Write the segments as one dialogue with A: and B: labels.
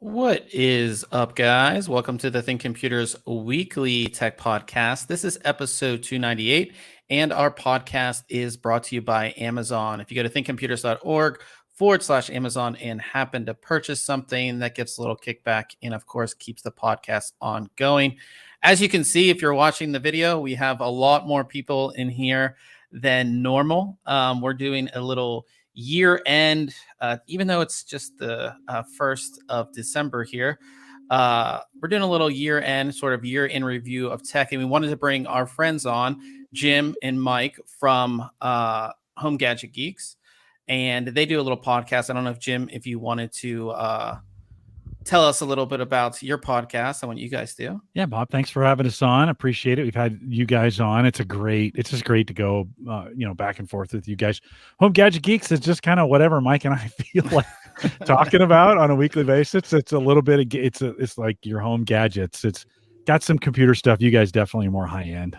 A: What is up, guys? Welcome to the ThinkComputers weekly tech podcast. This is episode 298, and our podcast is brought to you by Amazon. If you go to thinkcomputers.org/Amazon and happen to purchase something, that gets a little kickback and, of course, keeps the podcast ongoing. As you can see, if you're watching the video, we have a lot more people in here than normal. We're doing a little year end, even though it's just the 1st of December here. We're doing a little year end, sort of year in review of tech, and we wanted to bring our friends on, Jim and Mike from Home Gadget Geeks, and they do a little podcast. I don't know if Jim, if you wanted to tell us a little bit about your podcast and what you guys do.
B: Yeah, Bob, thanks for having us on. Appreciate it. We've had you guys on. It's just great to go, back and forth with you guys. Home Gadget Geeks is just kind of whatever Mike and I feel like talking about on a weekly basis. It's a little bit of, it's like your home gadgets. It's got some computer stuff. You guys definitely are more high end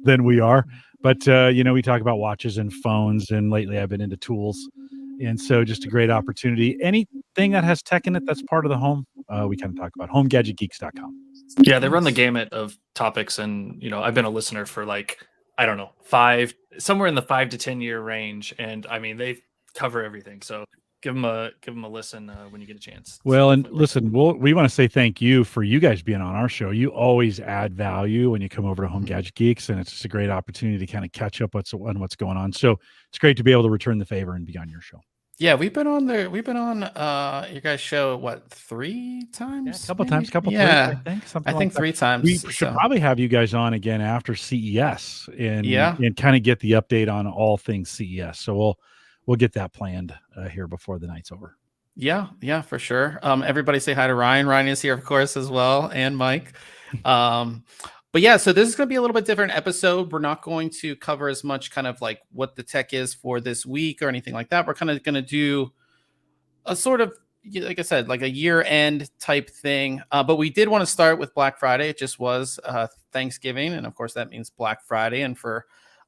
B: than we are, but we talk about watches and phones, and lately I've been into tools. And so just a great opportunity. Anything that has tech in it that's part of the home, we kind of talk about. HomeGadgetGeeks.com.
C: Yeah, they run the gamut of topics, and I've been a listener for somewhere in the 5 to 10 year range, and I mean they cover everything. So give them a listen when you get a chance.
B: Well, and listen, we want to say thank you for you guys being on our show. You always add value when you come over to Home Gadget Geeks, and it's just a great opportunity to kind of catch up on what's going on. So it's great to be able to return the favor and be on your show.
A: Yeah, we've been on your guys' show, what, 3 times?
B: Yeah, a couple times,
A: I think 3 times.
B: We should probably have you guys on again after CES and kind of get the update on all things CES. So we'll get that planned here before the night's over.
A: Yeah, for sure. Everybody say hi to Ryan. Ryan is here, of course, as well, and Mike. But yeah, so this is going to be a little bit different episode. We're not going to cover as much kind of like what the tech is for this week or anything like that. We're kind of going to do a sort of, like I said, like a year end type thing. But we did want to start with Black Friday. It just was Thanksgiving. And of course, that means Black Friday. And for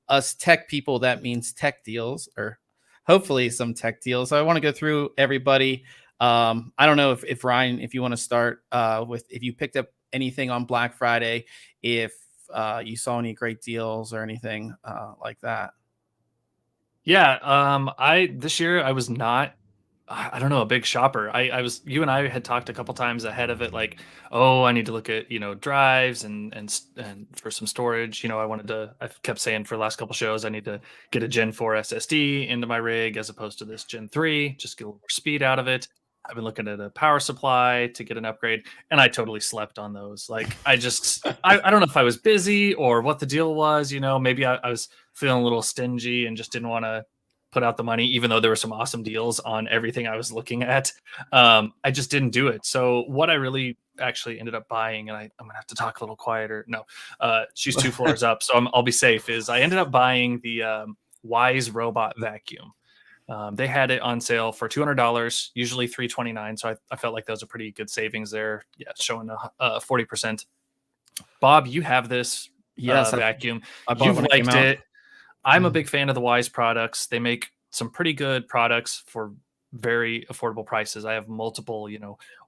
A: us tech people, that means tech deals, or hopefully some tech deals. So I want to go through everybody. I don't know if Ryan, if you want to start with, if you picked up anything on Black Friday, if you saw any great deals or anything like that.
C: Yeah, this year I was not, I don't know, a big shopper. You and I had talked a couple times ahead of it, like, oh, I need to look at drives and for some storage. I kept saying for the last couple shows, I need to get a Gen 4 SSD into my rig as opposed to this Gen 3, just get a little more speed out of it. I've been looking at a power supply to get an upgrade, and I totally slept on those. Like, I don't know if I was busy or what the deal was. Maybe I was feeling a little stingy and just didn't want to put out the money, even though there were some awesome deals on everything I was looking at. I just didn't do it. So what I really actually ended up buying, and I'm gonna have to talk a little quieter. No, she's 2 floors up, so I'll be safe. Is I ended up buying the Wise robot vacuum. They had it on sale for $200, usually $329. So I felt like that was a pretty good savings there. Yeah, showing a 40%. Bob, you have this vacuum. You've liked it. I'm a big fan of the Wise products. They make some pretty good products for very affordable prices. I have multiple,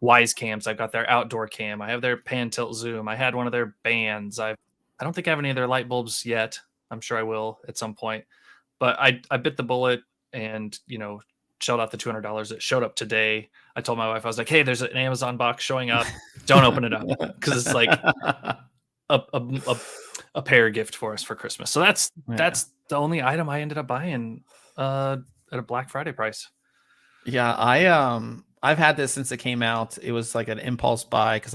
C: Wise cams. I've got their outdoor cam. I have their pan tilt zoom. I had one of their bands. I don't think I have any of their light bulbs yet. I'm sure I will at some point. But I bit the bullet and shelled out the $200. It showed up today. I told my wife, I was like, hey, there's an Amazon box showing up. Don't open it up, because it's like a pair gift for us for Christmas. So that's the only item I ended up buying at a Black Friday price.
A: Yeah, I've had this since it came out. It was like an impulse buy because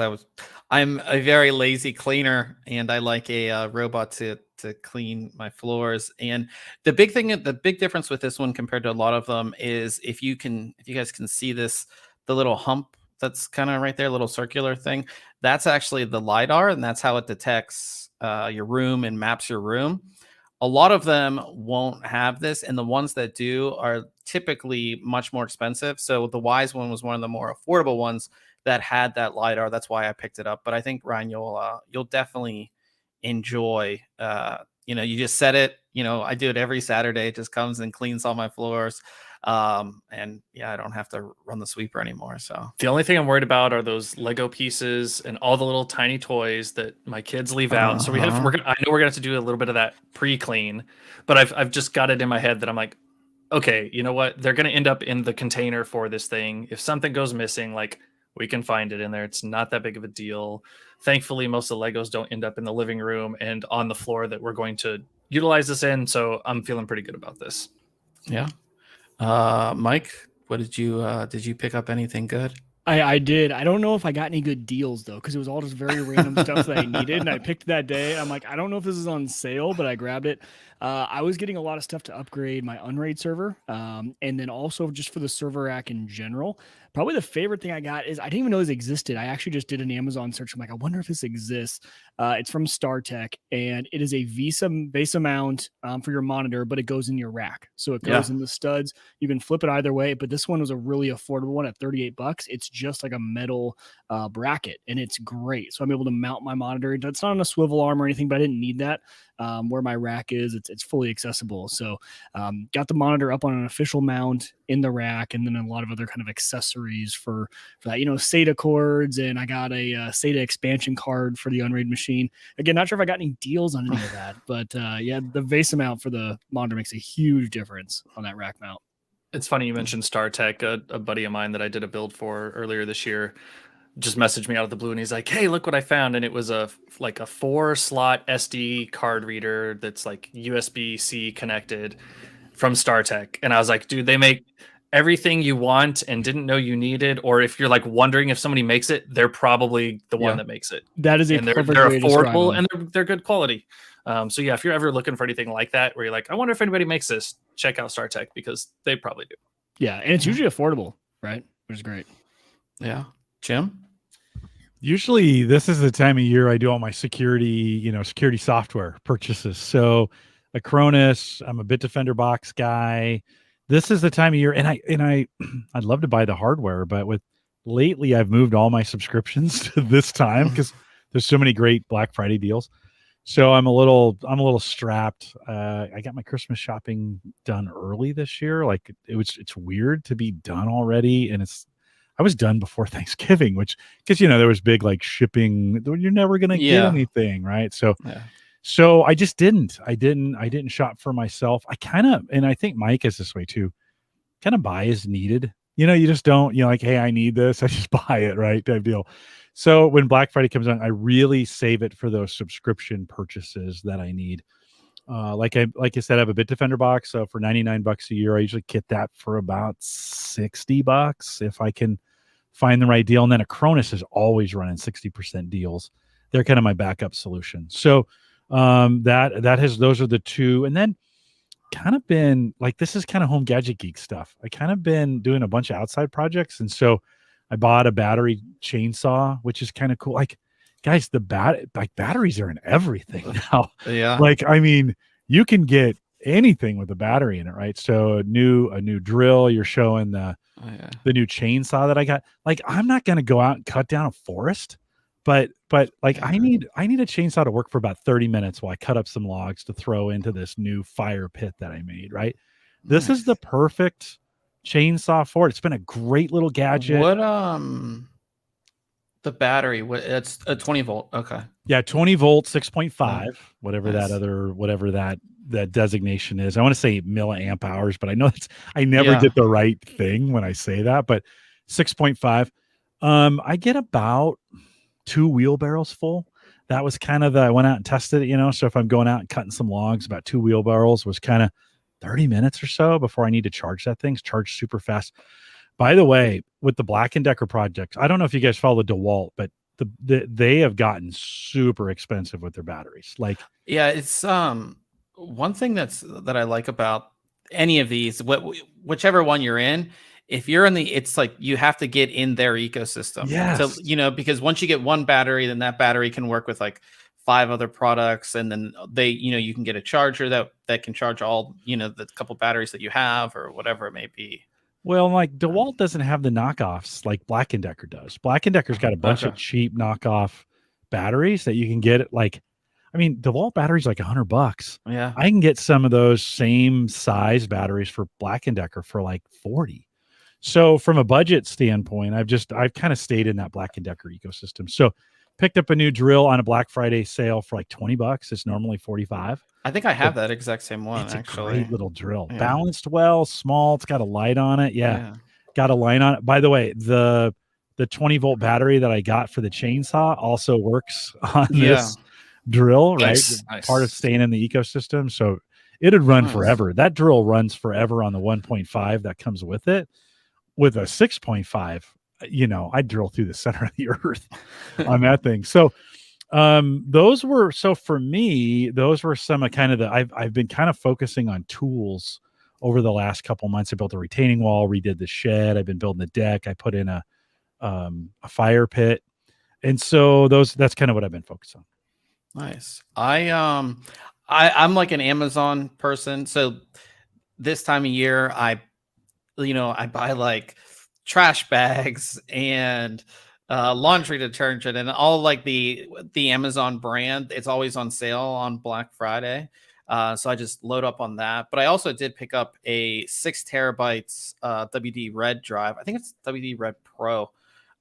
A: I'm a very lazy cleaner, and I like a robot to clean my floors. And the big difference with this one compared to a lot of them is if you guys can see this, the little hump that's kind of right there, little circular thing, that's actually the LiDAR, and that's how it detects your room and maps your room. A lot of them won't have this, and the ones that do are typically much more expensive. So the Wise one was one of the more affordable ones that had that LiDAR. That's why I picked it up. But I think, Ryan, you'll definitely enjoy. You just set it. I do it every Saturday. It just comes and cleans all my floors. And yeah, I don't have to run the sweeper anymore. So
C: the only thing I'm worried about are those Lego pieces and all the little tiny toys that my kids leave out. So I know we're gonna have to do a little bit of that pre-clean, but I've just got it in my head that I'm like, okay, you know what? They're gonna end up in the container for this thing. If something goes missing, like, we can find it in there. It's not that big of a deal. Thankfully, most of the Legos don't end up in the living room and on the floor that we're going to utilize this in. So I'm feeling pretty good about this.
A: Yeah. Mike, what did you pick up anything good?
D: I did. I don't know if I got any good deals though, because it was all just very random stuff that I needed, and I picked that day. I'm like, I don't know if this is on sale, but I grabbed it. I was getting a lot of stuff to upgrade my Unraid server, and then also just for the server rack in general. Probably the favorite thing I got is I didn't even know this existed. I actually just did an Amazon search. I'm like, I wonder if this exists. It's from StarTech, and it is a VESA mount for your monitor, but it goes in your rack. So it goes in the studs. You can flip it either way, but this one was a really affordable one at $38. It's just like a metal bracket, and it's great. So I'm able to mount my monitor. It's not on a swivel arm or anything, but I didn't need that. Where my rack is, it's fully accessible. So got the monitor up on an official mount in the rack, and then a lot of other kind of accessories for that, SATA cords, and I got a SATA expansion card for the Unraid machine. Again, not sure if I got any deals on any of that, but yeah, the VESA mount for the monitor makes a huge difference on that rack mount.
C: It's funny you mentioned StarTech. A buddy of mine that I did a build for earlier this year just messaged me out of the blue, and he's like, hey, look what I found. And it was a 4-slot SD card reader that's like USB-C connected from StarTech. And I was like, dude, they make everything you want and didn't know you needed. Or if you're like wondering if somebody makes it, they're probably the one that makes it.
D: That is a
C: and they're
D: perfect way to describe
C: affordable
D: them.
C: and they're good quality. So yeah, if you're ever looking for anything like that, where you're like, I wonder if anybody makes this, check out StarTech, because they probably do.
D: Yeah, and it's usually affordable, right? Which is great.
A: Yeah. Jim?
B: Usually this is the time of year I do all my security software purchases. So Acronis, I'm a Bitdefender box guy. This is the time of year, and I'd love to buy the hardware, but lately I've moved all my subscriptions to this time because there's so many great Black Friday deals. So I'm a little strapped. I got my Christmas shopping done early this year. Like it's weird to be done already, and I was done before Thanksgiving, because there was big like shipping. You're never gonna get anything, right? So I just didn't. I didn't shop for myself. And I think Mike is this way too. Kind of buy as needed. You just don't. Like, hey, I need this. I just buy it, right? Type deal. So when Black Friday comes on, I really save it for those subscription purchases that I need. Like I said, I have a Bitdefender box. So for $99 a year, I usually get that for about $60 if I can find the right deal. And then Acronis is always running 60% deals. They're kind of my backup solution. So those are the two. And then kind of been like, this is kind of Home Gadget Geek stuff. I kind of been doing a bunch of outside projects. And so I bought a battery chainsaw, which is kind of cool. Like, guys, batteries are in everything now.
A: Yeah.
B: Like, I mean, you can get anything with a battery in it, right? So a new drill, you're showing the new chainsaw that I got. Like, I'm not going to go out and cut down a forest, but like I need a chainsaw to work for about 30 minutes while I cut up some logs to throw into this new fire pit that I made, right? This is the perfect chainsaw for it. It's been a great little gadget.
A: What The battery, it's a 20 volt. Okay.
B: Yeah, 20 volt, 6.5, whatever
A: Nice.
B: that designation is. I want to say milliamp hours, but I know I never get the right thing when I say that, but 6.5. I get about 2 wheelbarrows full. That was kind of I went out and tested it, so if I'm going out and cutting some logs, about 2 wheelbarrows was kind of 30 minutes or so before I need to charge that thing. It's charged super fast. By the way, with the Black & Decker projects, I don't know if you guys follow DeWalt, but they have gotten super expensive with their batteries. Like,
A: yeah, it's one thing that I like about any of these, whichever one you're in, if you're in it's like you have to get in their ecosystem.
B: Yes.
A: So, because once you get one battery, then that battery can work with like 5 other products, and then you can get a charger that can charge all, the couple batteries that you have or whatever it may be.
B: Well, like DeWalt doesn't have the knockoffs like Black & Decker does. Black & Decker's got a bunch of cheap knockoff batteries that you can get at DeWalt batteries like $100.
A: Yeah.
B: I can get some of those same size batteries for Black & Decker for like 40. So from a budget standpoint, I've kind of stayed in that Black & Decker ecosystem. So picked up a new drill on a Black Friday sale for like $20. It's normally 45.
A: I think I have that exact same one.
B: It's
A: actually
B: a great little drill.
A: Yeah.
B: Balanced well, small. It's got a light on it. Yeah. Got a light on it. By the way, the 20 volt battery that I got for the chainsaw also works on this drill, right?
C: Nice.
B: Part of staying in the ecosystem. So it'd run forever. That drill runs forever on the 1.5 that comes with it. With a 6.5, I drill through the center of the earth on that thing. So for me, those were some of kind of I've been kind of focusing on tools over the last couple months. I built a retaining wall, redid the shed. I've been building the deck. I put in a fire pit. And so that's kind of what I've been focused on.
A: Nice. I'm like an Amazon person. So this time of year, I buy like trash bags and laundry detergent and all like the Amazon brand. It's always on sale on Black Friday. So I just load up on that. But I also did pick up a 6 terabytes WD Red drive. I think it's WD Red Pro.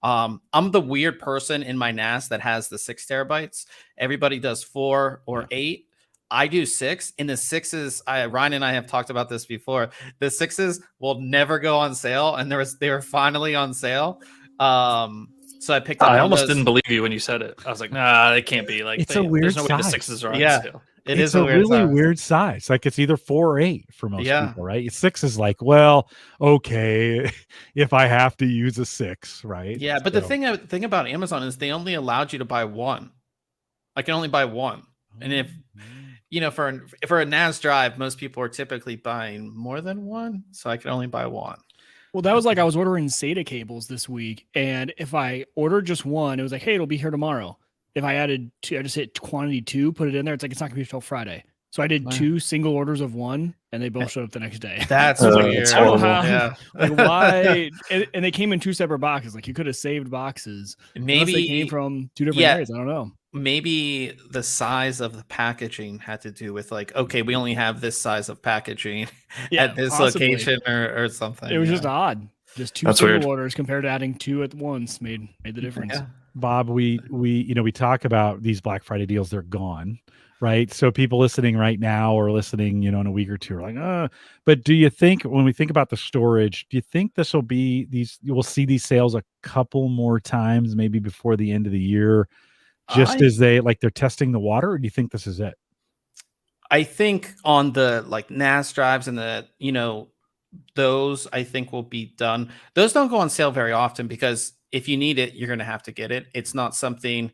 A: I'm the weird person in my NAS that has the 6 terabytes. Everybody does 4 or 8. I do 6. In the 6s, Ryan and I have talked about this before. The 6s will never go on sale, and they were finally on sale. So I picked up.
C: I almost didn't believe you when you said it. I was like, nah, it can't be. Like,
B: it's a weird
C: there's no way the
B: size.
C: 6s are on sale.
B: It's a really weird size. Like it's either 4 or 8 for most people, right? 6 is like, well, okay, if I have to use a 6, right?
A: Yeah, but the thing about Amazon is they only allowed you to buy one. I can only buy one, and if for a NAS drive, most people are typically buying more than one, so I can only buy one.
D: Well, that was like I was ordering SATA cables this week, and if I ordered just one, it was like, hey, it'll be here tomorrow. If I added 2, I just hit quantity 2, put it in there. It's like it's not gonna be until Friday. So I did 2 single orders of one, and they both showed up the next day.
A: That's weird.
D: Like why? And they came in 2 separate boxes. Like you could have saved boxes.
A: Maybe
D: they came from 2 different areas. I don't know.
A: Maybe the size of the packaging had to do with like, okay, we only have this size of packaging at this location or something.
D: It was just odd. Just 2 single orders compared to adding 2 at once made the difference.
A: Yeah.
B: Bob, we talk about these Black Friday deals, they're gone, right? So people listening right now or listening, in a week or two are like, but do you think when we think about the storage, do you think we'll see these sales a couple more times, maybe before the end of the year, just as they're testing the water, or do you think this is it?
A: I think on the like NAS drives and the, those I think will be done. Those don't go on sale very often because if you need it, you're going to have to get it. It's not something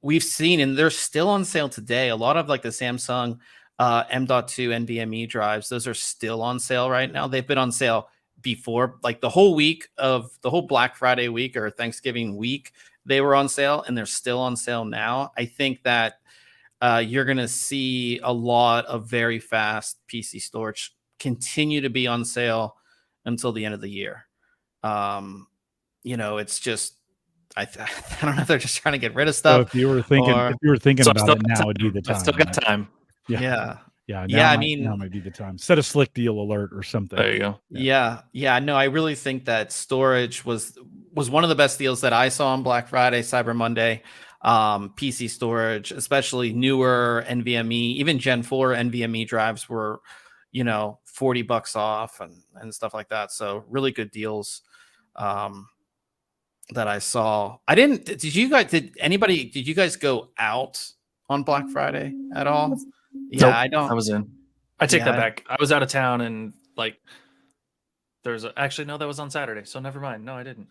A: we've seen, and they're still on sale today. A lot of like the Samsung M.2 NVMe drives, those are still on sale right now. They've been on sale before, like the whole Black Friday week or Thanksgiving week, they were on sale, and they're still on sale now. I think that you're going to see a lot of very fast PC storage continue to be on sale until the end of the year. It's just I don't know if they're just trying to get rid of stuff.
B: So if you were thinking about it, now would be the time.
C: I still got time.
B: Yeah.
A: I mean,
B: now might be the time. Set a slick deal alert or something.
C: There you go.
A: Yeah. No, I really think that storage was was one of the best deals that I saw on Black Friday, Cyber Monday. PC storage, especially newer NVMe, even Gen 4 NVMe drives were, $40 off and stuff like that. So really good deals that I saw. Did you guys go out on Black Friday at all? Yeah,
C: Nope,
A: I don't.
C: I was in. I take
A: Yeah.
C: that back. I was out of town and actually, no, that was on Saturday. So never mind. No, I didn't.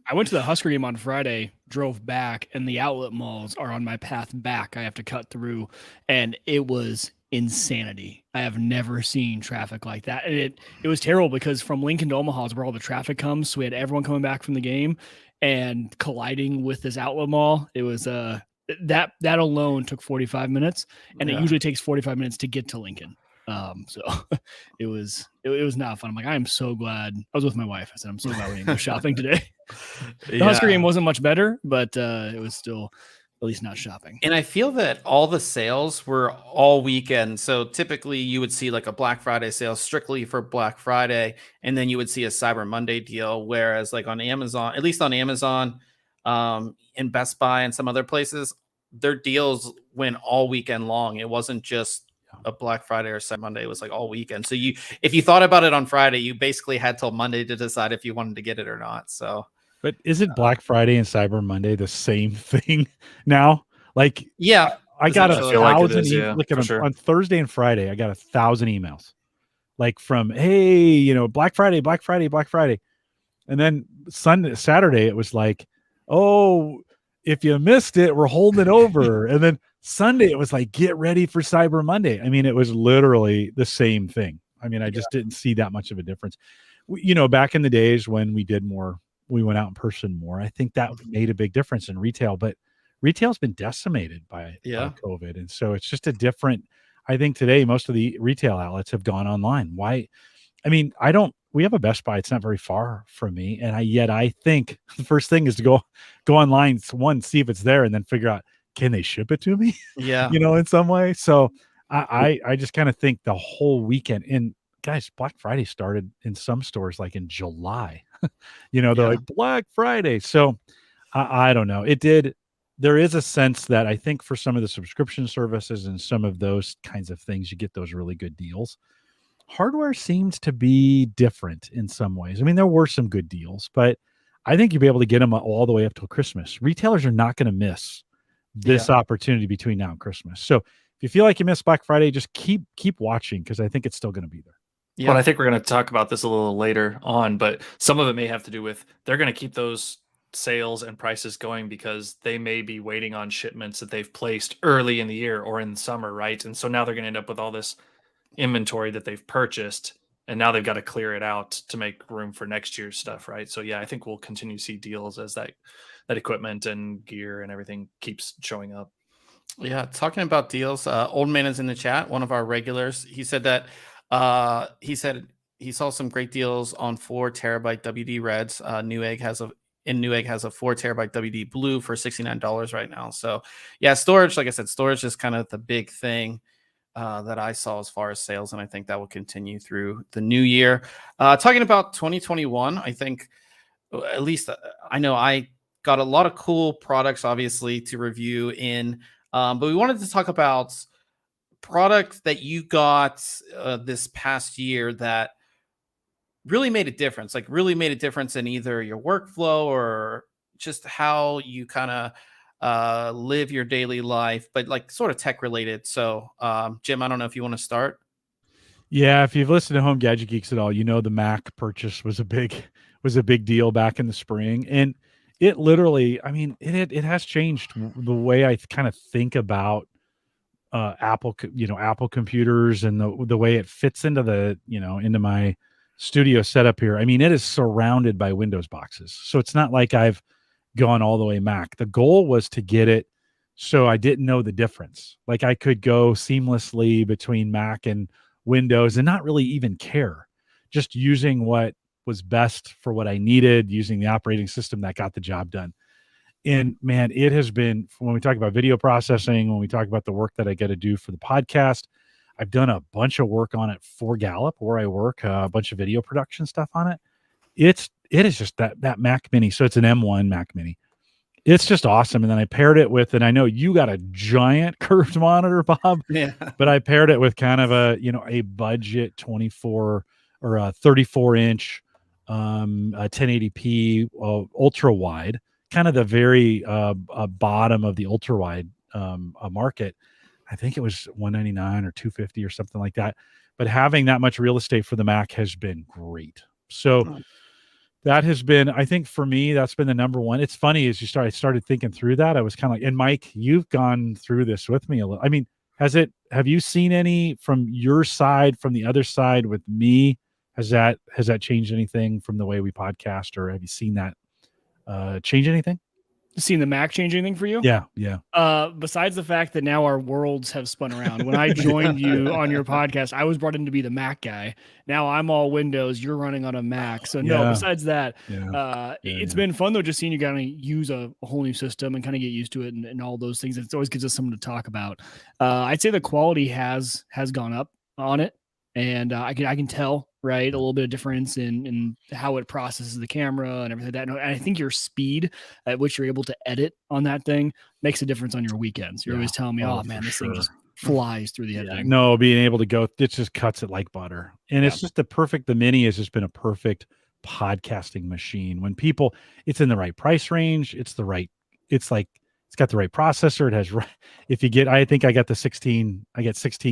D: I went to the Husker game on Friday, drove back, and the outlet malls are on my path back. I have to cut through, and it was insanity. I have never seen traffic like that. And it was terrible because from Lincoln to Omaha is where all the traffic comes. So we had everyone coming back from the game and colliding with this outlet mall. It was that alone took 45 minutes, and it usually takes 45 minutes to get to Lincoln. So it was not fun. I'm like, I am so glad. I was with my wife. I said, I'm so glad we didn't go shopping today. The Husker game wasn't much better, but it was still at least not shopping.
A: And I feel that all the sales were all weekend. So typically you would see like a Black Friday sale strictly for Black Friday, and then you would see a Cyber Monday deal. Whereas like on Amazon, at least on Amazon, in Best Buy and some other places, their deals went all weekend long. It wasn't just a Black Friday or Cyber Monday. It was like all weekend. So if you thought about it on Friday, you basically had till Monday to decide if you wanted to get it or not. So,
B: but isn't Black Friday and Cyber Monday the same thing now? Like,
A: yeah,
B: I got a
C: feel like it
B: thousand.
C: is, yeah, for sure.
B: On Thursday and Friday, I got 1,000 emails, like from, hey, Black Friday, Black Friday, Black Friday, and then Saturday, it was like, oh, if you missed it, we're holding it over, and then Sunday, it was like, get ready for Cyber Monday. I mean, it was literally the same thing. I mean, I just didn't see that much of a difference. Back in the days when we went out in person more, I think that made a big difference in retail, but retail's been decimated by COVID. And so it's just I think today, most of the retail outlets have gone online. Why? I mean, we have a Best Buy. It's not very far from me. And I think the first thing is to go online, see if it's there, and then figure out, can they ship it to me?
A: Yeah.
B: In some way. So I just kind of think the whole weekend, and guys, Black Friday started in some stores like in July, they're like Black Friday. So I don't know. There is a sense that I think for some of the subscription services and some of those kinds of things, you get those really good deals. Hardware seems to be different in some ways. I mean, there were some good deals, but I think you'll be able to get them all the way up till Christmas. Retailers are not going to miss this opportunity between now and Christmas. So if you feel like you missed Black Friday, just keep watching, because I think it's still going to be there.
C: Yeah. Well, I think we're going to talk about this a little later on, but some of it may have to do with they're going to keep those sales and prices going because they may be waiting on shipments that they've placed early in the year or in the summer, right? And so now they're going to end up with all this inventory that they've purchased, and now they've got to clear it out to make room for next year's stuff, right? So yeah, I think we'll continue to see deals as that equipment and gear and everything keeps showing up.
A: Yeah, talking about deals, Old Man is in the chat, one of our regulars. He said that he saw some great deals on 4 terabyte WD Reds. Newegg has a 4 terabyte WD Blue for $69 right now. So yeah, storage, like I said, storage is kind of the big thing that I saw as far as sales, and I think that will continue through the new year. Talking about 2021, I think, at least I know I got a lot of cool products, obviously, to review in, but we wanted to talk about products that you got this past year that really made a difference, in either your workflow or just how you kind of live your daily life, but like sort of tech related. So, Jim, I don't know if you want to start.
B: Yeah, if you've listened to Home Gadget Geeks at all, the Mac purchase was a big deal back in the spring, and it literally, I mean, it has changed the way I kind of think about Apple computers and the way it fits into into my studio setup here. I mean, it is surrounded by Windows boxes, so it's not like I've gone all the way Mac. The goal was to get it so I didn't know the difference. Like I could go seamlessly between Mac and Windows and not really even care, just using what was best for what I needed, using the operating system that got the job done. And man, it has been, when we talk about video processing, when we talk about the work that I got to do for the podcast, I've done a bunch of work on it for Gallup, where I work, a bunch of video production stuff on it. it is just that Mac Mini. So it's an M1 Mac Mini. It's just awesome. And then I paired it with, and I know you got a giant curved monitor, Bob,
A: Yeah.
B: but I paired it with kind of a budget 24 or a 34 inch, a 1080p ultra wide, kind of the very bottom of the ultra wide market. I think it was 199 or 250 or something like that. But having that much real estate for the Mac has been great. So that has been, I think for me, that's been the number one. It's funny as I started thinking through that. I was kind of like, and Mike, you've gone through this with me a little. I mean, have you seen any from your side, from the other side with me? Has that changed anything from the way we podcast, or have you seen that change anything?
D: Seen the Mac change anything for you?
B: Yeah.
D: Besides the fact that now our worlds have spun around. When I joined you on your podcast, I was brought in to be the Mac guy. Now I'm all Windows. You're running on a Mac. So no, besides that, it's been fun though, just seeing you kind of use a whole new system and kind of get used to it and all those things. It always gives us something to talk about. I'd say the quality has gone up on it. And I can tell, right, a little bit of difference in how it processes the camera and everything like that. And I think your speed at which you're able to edit on that thing makes a difference on your weekends. You're always telling me, oh man, this thing just flies through the editing.
B: No, being able to go, it just cuts it like butter. And it's just the Mini has just been a perfect podcasting machine. When people, it's in the right price range. It's got the right processor. It has, if you get, I think I got 16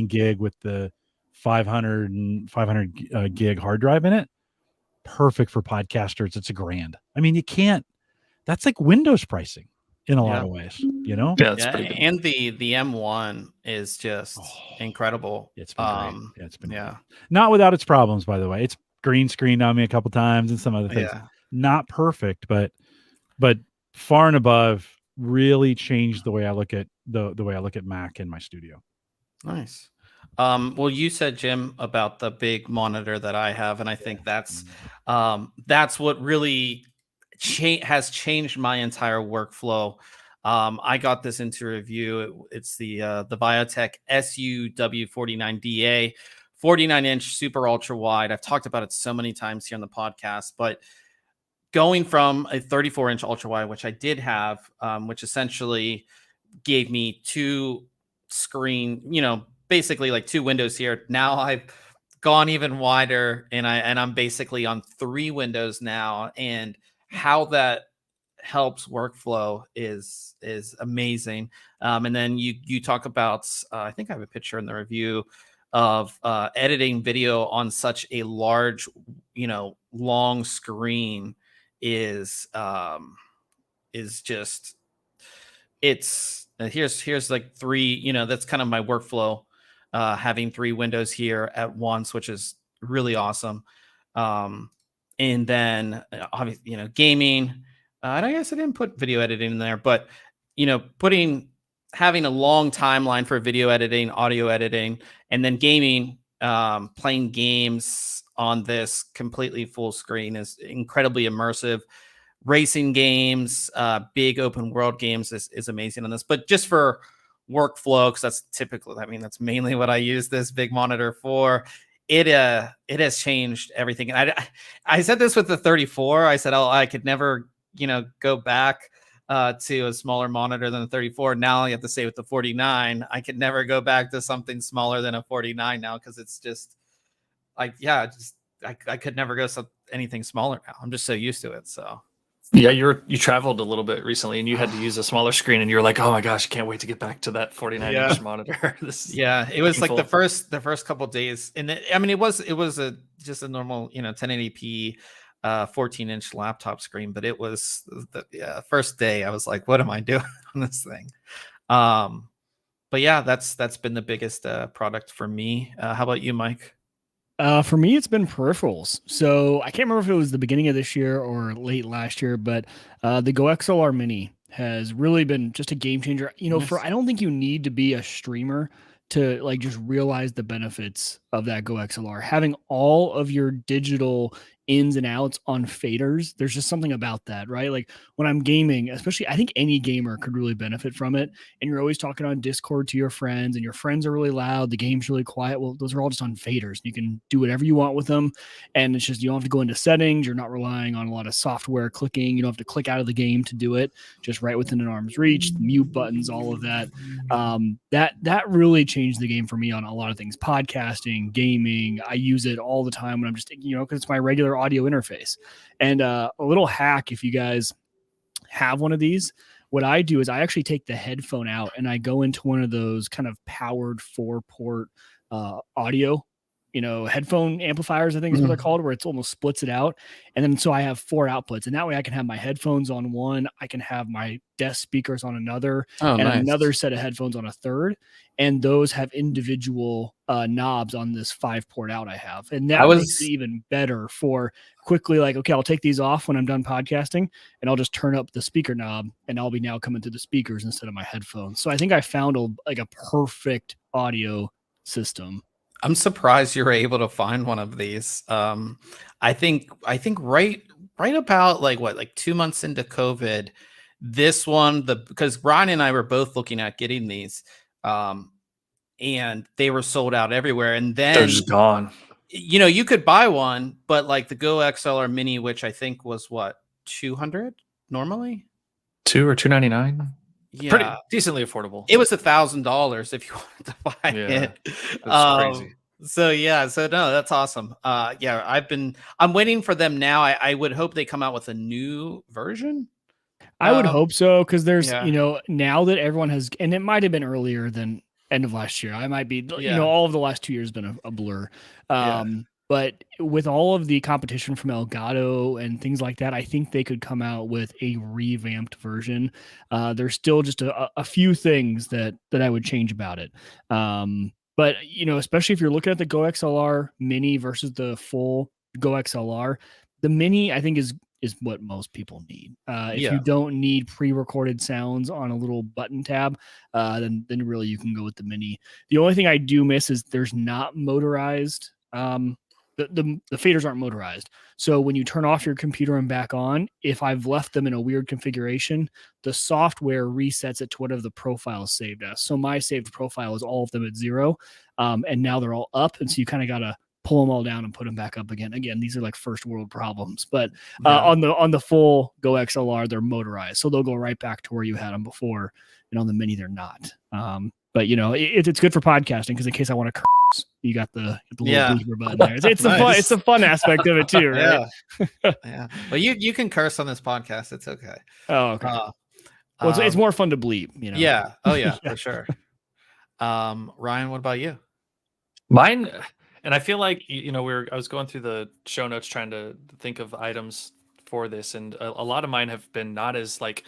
B: gig with the 500 gig hard drive in it. Perfect for podcasters. It's $1,000. I mean, that's like Windows pricing in a lot of ways, you know?
C: Yeah, that's pretty good.
A: And the M1 is just incredible.
B: It's been great. It's been great. Not without its problems, by the way. It's green screened on me a couple times and some other things. Not perfect, but far and above, really changed the way I look at the way I look at Mac in my studio.
A: Nice. Well, you said, Jim, about the big monitor that I have, and I think that's what really has changed my entire workflow. I got this into review. It's the Biotech SUW49DA, 49-inch super ultra wide. I've talked about it so many times here on the podcast, but going from a 34-inch ultra wide, which I did have, which essentially gave me two screen, basically like two windows here. Now I've gone even wider, and I'm basically on 3 windows now, and how that helps workflow is amazing. And then you talk about, I think I have a picture in the review of editing video on such a large, long screen is just, it's here's like 3, that's kind of my workflow. Having 3 windows here at once, which is really awesome. And then obviously, gaming. And I guess I didn't put video editing in there, but having a long timeline for video editing, audio editing, and then gaming, playing games on this completely full screen is incredibly immersive. Racing games, big open world games is amazing on this. But just for workflow, because that's typical. I mean, that's mainly what I use this big monitor for. It has changed everything. And I said this with the 34. I said, I could never, go back to a smaller monitor than the 34. Now I have to say with the 49, I could never go back to something smaller than a 49 now, because it's just like, I could never go anything smaller now. I'm just so used to it. So.
C: Yeah, you traveled a little bit recently, and you had to use a smaller screen, and you were like, "Oh my gosh, I can't wait to get back to that 49-inch monitor."
A: It was like the first couple of days, and it was just a normal 1080p 14-inch laptop screen, but it was the first day I was like, "What am I doing on this thing?" But yeah, that's been the biggest product for me. How about you, Mike?
D: For me, it's been peripherals. So I can't remember if it was the beginning of this year or late last year, but the Go XLR Mini has really been just a game changer.
A: Nice.
D: I don't think you need to be a streamer to just realize the benefits of that Go XLR. Having all of your digital ins and outs on faders. There's just something about that, right? Like when I'm gaming, especially, I think any gamer could really benefit from it. And you're always talking on Discord to your friends, and your friends are really loud, the game's really quiet. Well, those are all just on faders. You can do whatever you want with them. And it's just, you don't have to go into settings. You're not relying on a lot of software clicking. You don't have to click out of the game to do it. Just right within an arm's reach, the mute buttons, all of that. That really changed the game for me on a lot of things. Podcasting, gaming. I use it all the time when I'm just, because it's my regular audio interface. And a little hack, if you guys have one of these, what I do is I actually take the headphone out and I go into one of those kind of powered 4-port audio, headphone amplifiers, I think is what they're called, where it's almost splits it out. And then so I have 4 outputs, and that way I can have my headphones on one, I can have my desk speakers on another, and another set of headphones on a third. And those have individual knobs on this 5-port out I have. And that makes it even better for quickly, like, okay, I'll take these off when I'm done podcasting, and I'll just turn up the speaker knob, and I'll be now coming through the speakers instead of my headphones. So I think I found a perfect audio system.
A: I'm surprised you were able to find one of these. I think right about like 2 months into COVID, this one, because Ryan and I were both looking at getting these, and they were sold out everywhere. And then
C: they're just gone.
A: You could buy one, but like the Go XLR Mini, which I think was what, 200 normally,
C: $2 or $299.
A: Yeah,
C: pretty decently affordable.
A: It was $1,000 if you wanted to buy it.
C: That's crazy.
A: So no, that's awesome. I'm waiting for them now. I would hope they come out with a new version.
D: I would hope so, because there's now that everyone has, and it might have been earlier than end of last year. I might be, all of the last 2 years has been a blur. But with all of the competition from Elgato and things like that, I think they could come out with a revamped version. There's still just a few things that I would change about it. But, especially if you're looking at the Go XLR Mini versus the full Go XLR, the Mini, I think, is what most people need. If you don't need pre-recorded sounds on a little button tab, then really you can go with the Mini. The only thing I do miss is there's not motorized. The faders aren't motorized. So when you turn off your computer and back on, if I've left them in a weird configuration, the software resets it to whatever the profile is saved as. So my saved profile is all of them at 0. And now they're all up. And so you kind of got to pull them all down and put them back up again. Again, these are like first world problems, but on the full Go XLR, they're motorized. So they'll go right back to where you had them before. And on the Mini, they're not. But it's good for podcasting, because in case I want to curse, you got the little blooper button there. It's nice. It's the fun aspect of it too, right?
A: Yeah. Well, you can curse on this podcast. It's okay.
D: Oh, okay. Well, it's more fun to bleep,
A: Yeah. Oh yeah, for sure. Ryan, what about you?
C: Mine, and I feel like I was going through the show notes trying to think of items for this, and a lot of mine have been not as like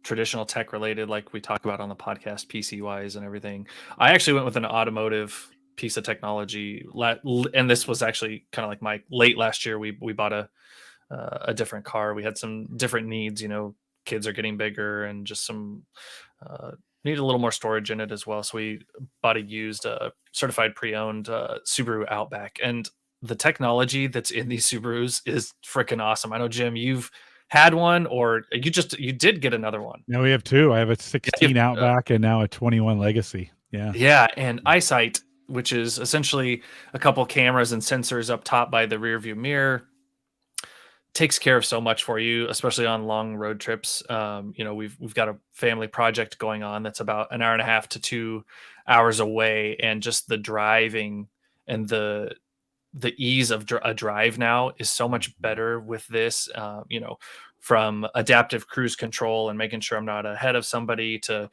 C: traditional tech related, like we talk about on the podcast, PC wise and everything. I actually went with an automotive piece of technology, and this was actually kind of like my late last year. We bought a different car. We had some different needs. Kids are getting bigger, and just some needed a little more storage in it as well. So we bought a used, certified pre-owned Subaru Outback, and the technology that's in these Subarus is freaking awesome. I know, Jim, you've had one, or you did get another one.
B: No, we have 2. I have a 16 Outback and now a 21 Legacy.
C: Yeah, and EyeSight, which is essentially a couple cameras and sensors up top by the rear view mirror, takes care of so much for you, especially on long road trips. We've got a family project going on that's about an hour and a half to 2 hours away, and just the driving and the ease of a drive now is so much better with this, from adaptive cruise control and making sure I'm not ahead of somebody, to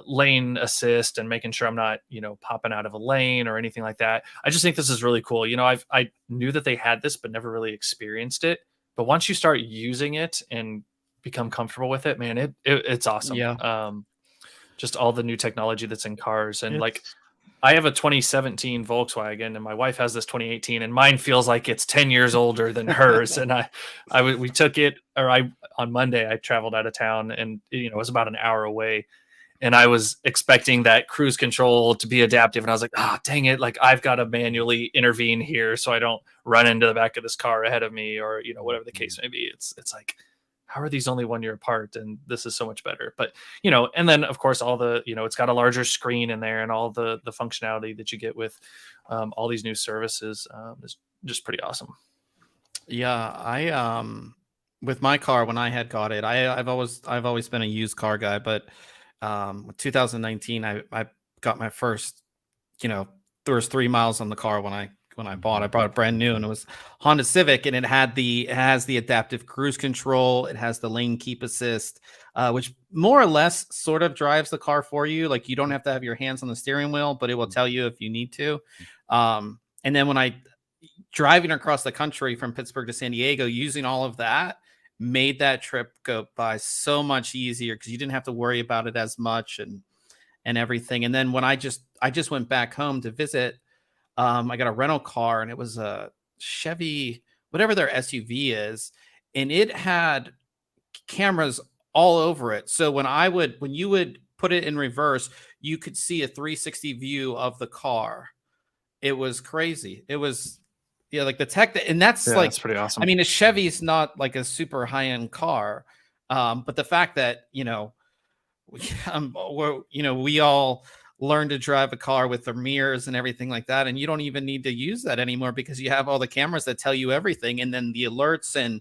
C: lane assist and making sure I'm not, popping out of a lane or anything like that. I just think this is really cool. I knew that they had this, but never really experienced it. But once you start using it and become comfortable with it, man, it's awesome.
A: Yeah.
C: Just all the new technology that's in cars, and I have a 2017 Volkswagen, and my wife has this 2018, and mine feels like it's 10 years older than hers. And we took it, on Monday, I traveled out of town, and it was about an hour away, and I was expecting that cruise control to be adaptive, and I was like, dang it, like I've got to manually intervene here so I don't run into the back of this car ahead of me, or whatever the case may be. It's like, how are these only 1 year apart, and this is so much better? But and then of course all the it's got a larger screen in there, and all the functionality that you get with all these new services is just pretty awesome.
A: Yeah, I with my car when I had got it, I've always been a used car guy, but 2019 I got my first, there was 3 miles on the car when I bought it brand new, and it was Honda Civic, and it has the adaptive cruise control, it has the lane keep assist, which more or less sort of drives the car for you. Like, you don't have to have your hands on the steering wheel, but it will tell you if you need to. And then when I driving across the country from Pittsburgh to San Diego, using all of that made that trip go by so much easier, because you didn't have to worry about it as much and everything. And then when I just went back home to visit, I got a rental car, and it was a Chevy, whatever their SUV is, and it had cameras all over it. So when you would put it in reverse, you could see a 360 view of the car. It was crazy. It was, like the tech, and that's
C: That's pretty awesome.
A: I mean, a Chevy's not like a super high-end car, but the fact that we all learn to drive a car with the mirrors and everything like that, and you don't even need to use that anymore, because you have all the cameras that tell you everything, and then the alerts, and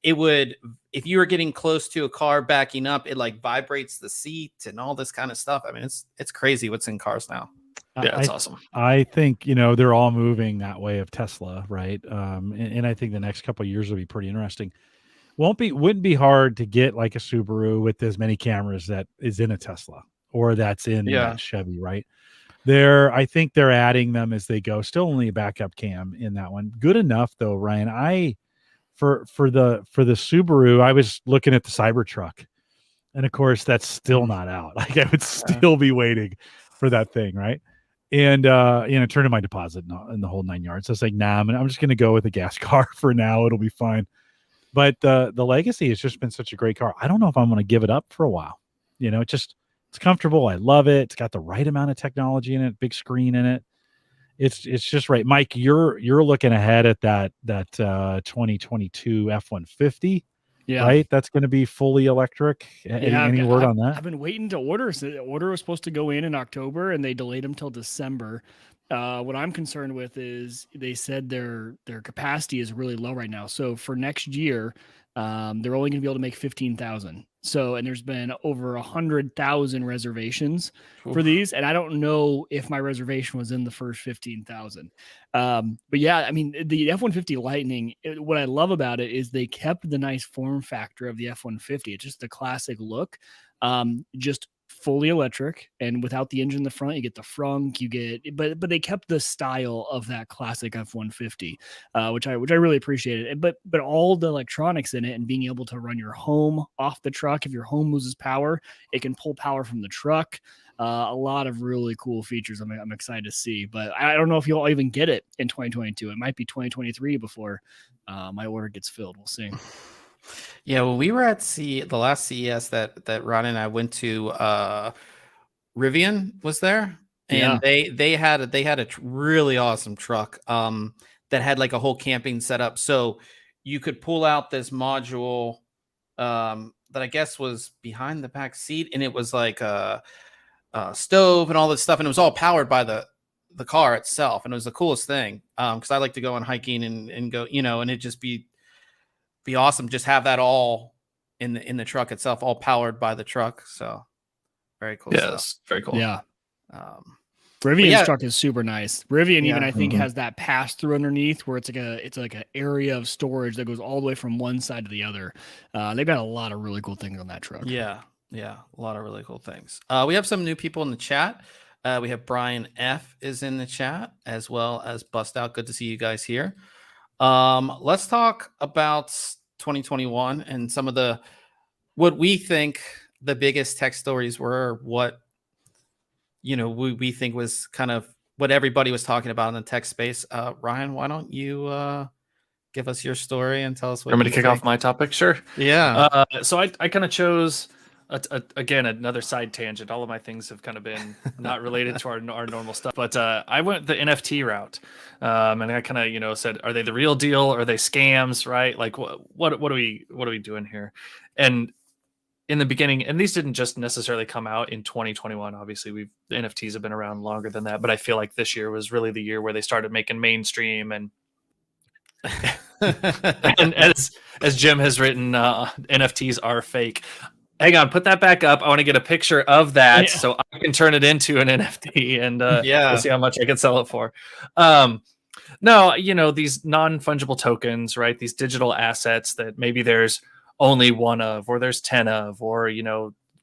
A: it would, if you were getting close to a car backing up, it like vibrates the seat and all this kind of stuff. I mean, it's crazy what's in cars now.
C: Yeah, it's awesome.
B: I think they're all moving that way of Tesla, right? And I think the next couple of years will be pretty interesting. Wouldn't be hard to get like a Subaru with as many cameras that is in a Tesla, or that's in that Chevy, right? I think they're adding them as they go. Still only a backup cam in that one. Good enough though, Ryan. For the Subaru, I was looking at the Cybertruck, and of course that's still not out. Like, I would still be waiting for that thing, right? And turn in my deposit and the whole 9 yards. So I was like, nah, I'm just going to go with a gas car for now. It'll be fine. But the Legacy has just been such a great car. I don't know if I'm going to give it up for a while. It's comfortable. I love it. It's got the right amount of technology in it, big screen in it. It's just right. Mike, you're looking ahead at that 2022 F-150.
D: Yeah.
B: Right? That's going to be fully electric. Any word on that?
D: I've been waiting to order. So the order was supposed to go in October, and they delayed them till December. What I'm concerned with is they said their capacity is really low right now. So for next year, they're only going to be able to make 15,000. So, and there's been over 100,000 reservations for these, and I don't know if my reservation was in the first 15,000. But yeah, I mean, the F-150 Lightning, what I love about it is they kept the nice form factor of the F-150. It's just the classic look, just fully electric, and without the engine in the front, you get the frunk, but they kept the style of that classic F-150, which I really appreciated. But all the electronics in it, and being able to run your home off the truck. If your home loses power, it can pull power from the truck. A lot of really cool features I'm excited to see, but I don't know if you'll even get it in 2022. It might be 2023 before my order gets filled. We'll see.
A: Yeah, when we were at the last CES that Ron and I went to, Rivian was there, and they had a really awesome truck that had like a whole camping setup. So you could pull out this module that I guess was behind the back seat, and it was like a stove and all this stuff, and it was all powered by the car itself, and it was the coolest thing, because I like to go on hiking and go, and it just be awesome, just have that all in the truck itself, all powered by the truck. So very cool stuff.
C: Yes, very cool.
D: Yeah. Rivian's truck is super nice. Rivian even I think
B: Mm-hmm.
D: has that pass through underneath where it's like an area of storage that goes all the way from one side to the other. They've got a lot of really cool things on that truck.
A: Yeah, a lot of really cool things. We have some new people in the chat. We have Brian F is in the chat, as well as Bust Out. Good to see you guys here. Let's talk about 2021 and some of what we think the biggest tech stories were, what we think was kind of what everybody was talking about in the tech space. Ryan, why don't you give us your story and tell us what
C: Want me
A: you
C: to kick
A: think?
C: off my topic? Sure.
A: Yeah.
C: So I kind of chose again, another side tangent. All of my things have kind of been not related to our normal stuff, but I went the NFT route, and I kind of said, are they the real deal? Or are they scams? Right? Like what are we doing here? And in the beginning, and these didn't just necessarily come out in 2021. Obviously, the NFTs have been around longer than that, but I feel like this year was really the year where they started making mainstream. And and as Jim has written, NFTs are fake. Hang on, put that back up. I want to get a picture of that so I can turn it into an NFT, and we'll see how much I can sell it for. No, these non-fungible tokens, right? These digital assets that maybe there's only one of, or there's 10 of, or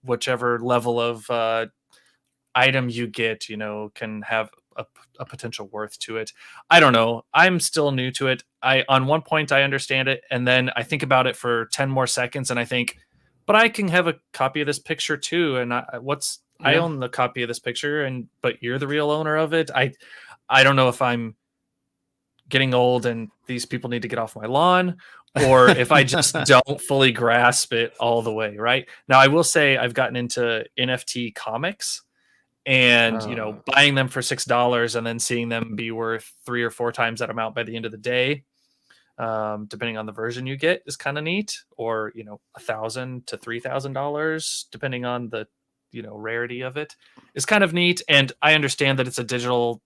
C: whichever level of item you get, can have a potential worth to it. I don't know. I'm still new to it. On one point I understand it, and then I think about it for 10 more seconds, and I think, but I can have a copy of this picture too, and I own the copy of this picture, but you're the real owner of it. I don't know if I'm getting old and these people need to get off my lawn, or if I just don't fully grasp it all the way. Right now, I will say I've gotten into NFT comics, and buying them for $6 and then seeing them be worth 3 or 4 times that amount by the end of the day, depending on the version you get, is kind of neat. Or $1,000 to $3,000 depending on the rarity of it, is kind of neat. And I understand that it's a digital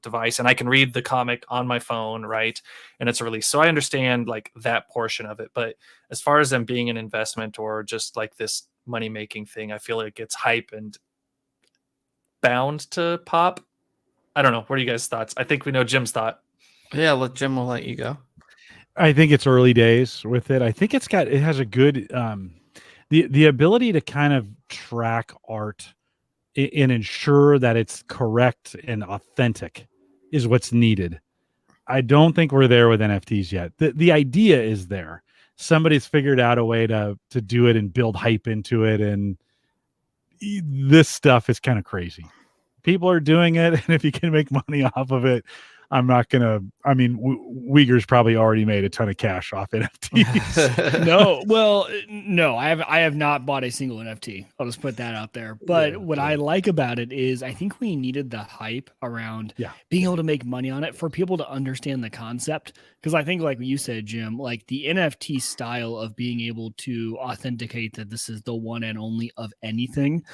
C: device, and I can read the comic on my phone, right? And it's a release, so I understand like that portion of it. But as far as them being an investment or just like this money making thing, I feel like it's hype and bound to pop. I don't know. What are you guys' thoughts? I think we know Jim's thought.
A: Yeah, Jim will let you go.
B: I think it's early days with it. I think it has a good the ability to kind of track art and ensure that it's correct and authentic is what's needed. I don't think we're there with NFTs yet. The idea is there. Somebody's figured out a way to do it and build hype into it, and this stuff is kind of crazy. People are doing it, and if you can make money off of it, I'm not gonna. I mean, Wieger's probably already made a ton of cash off NFTs.
D: No, I have not bought a single NFT. I'll just put that out there. But what I like about it is I think we needed the hype around being able to make money on it for people to understand the concept. Because I think, like you said, Jim, like the NFT style of being able to authenticate that this is the one and only of anything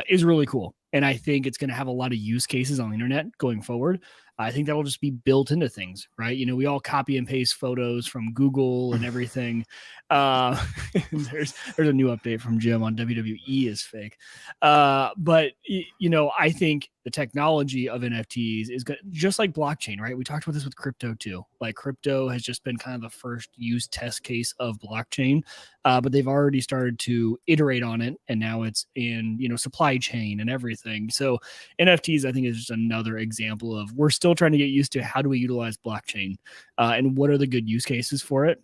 D: is really cool. And I think it's going to have a lot of use cases on the internet going forward. I think that'll just be built into things, right? We all copy and paste photos from Google and everything. There's a new update from Jim on WWE is fake. But I think the technology of NFTs is good, just like blockchain, right? We talked about this with crypto too. Like crypto has just been kind of the first use test case of blockchain, but they've already started to iterate on it, and now it's in supply chain and everything. So NFTs, I think, is just another example of we're still trying to get used to how do we utilize blockchain and what are the good use cases for it.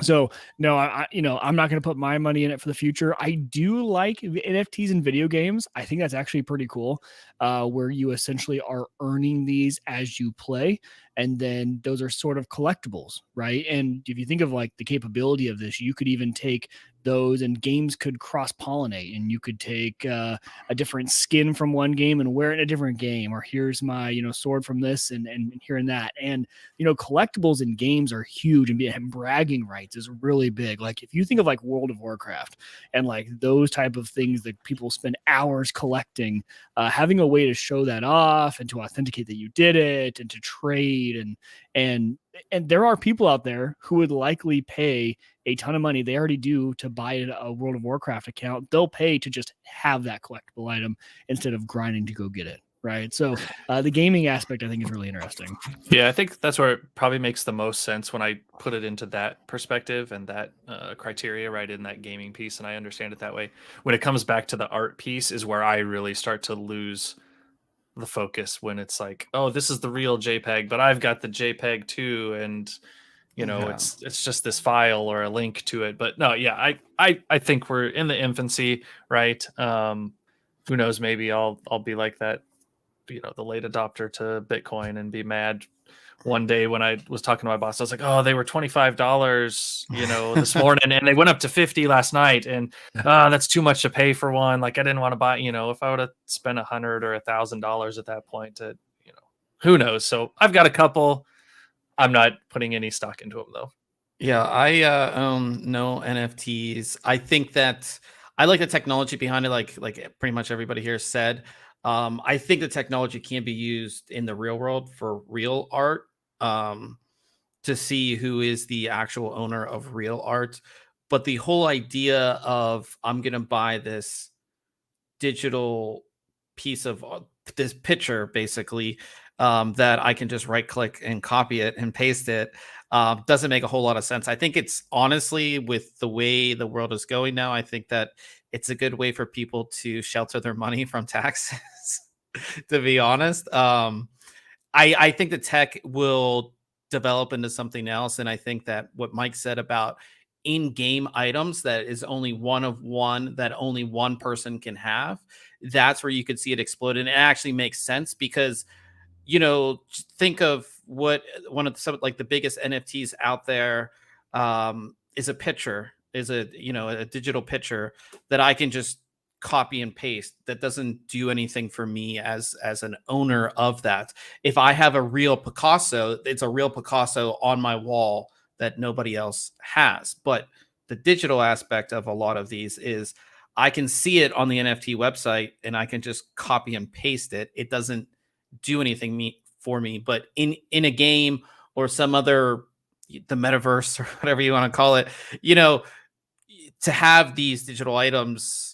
D: So no, I'm not going to put my money in it for the future. I do like NFTs in video games. I think that's actually pretty cool, where you essentially are earning these as you play, and then those are sort of collectibles, right? And if you think of like the capability of this, you could even take those, and games could cross-pollinate, and you could take a different skin from one game and wear it in a different game, or here's my sword from this and here and that. And collectibles in games are huge, and bragging rights is really big. Like if you think of like World of Warcraft and like those type of things that people spend hours collecting, having a way to show that off and to authenticate that you did it and to trade and there are people out there who would likely pay a ton of money. They already do to buy a World of Warcraft account. They'll pay to just have that collectible item instead of grinding to go get it. Right. So the gaming aspect, I think, is really interesting.
C: Yeah, I think that's where it probably makes the most sense when I put it into that perspective and that criteria, right, in that gaming piece. And I understand it that way. When it comes back to the art piece is where I really start to lose the focus, when it's like, oh, this is the real JPEG, but I've got the JPEG too. And it's just this file or a link to it. But no, yeah, I think we're in the infancy, right? Who knows, maybe I'll be like that, the late adopter to Bitcoin and be mad one day when I was talking to my boss, I was like, oh, they were $25, this morning, and they went up to 50 last night, and that's too much to pay for one. Like, I didn't want to buy, if I would have spent $100 or $1,000 at that point, who knows? So I've got a couple. I'm not putting any stock into them though.
A: Yeah, I own no NFTs. I think that I like the technology behind it, like pretty much everybody here said. I think the technology can be used in the real world for real art, to see who is the actual owner of real art. But the whole idea of I'm gonna buy this digital piece of this picture, basically, that I can just right click and copy it and paste it, doesn't make a whole lot of sense. I think it's honestly, with the way the world is going now, I think that it's a good way for people to shelter their money from taxes. To be honest, I think the tech will develop into something else, and I think that what Mike said about in-game items that is only one of one that only one person can have, that's where you could see it explode, and it actually makes sense because think of what one of the biggest NFTs out there, is a picture, is a digital picture that I can just copy and paste, that doesn't do anything for me as an owner of that. If I have a real Picasso, it's a real Picasso on my wall that nobody else has. But the digital aspect of a lot of these is I can see it on the NFT website and I can just copy and paste it. It doesn't do anything for me. But in a game or some other, the metaverse or whatever you want to call it, to have these digital items,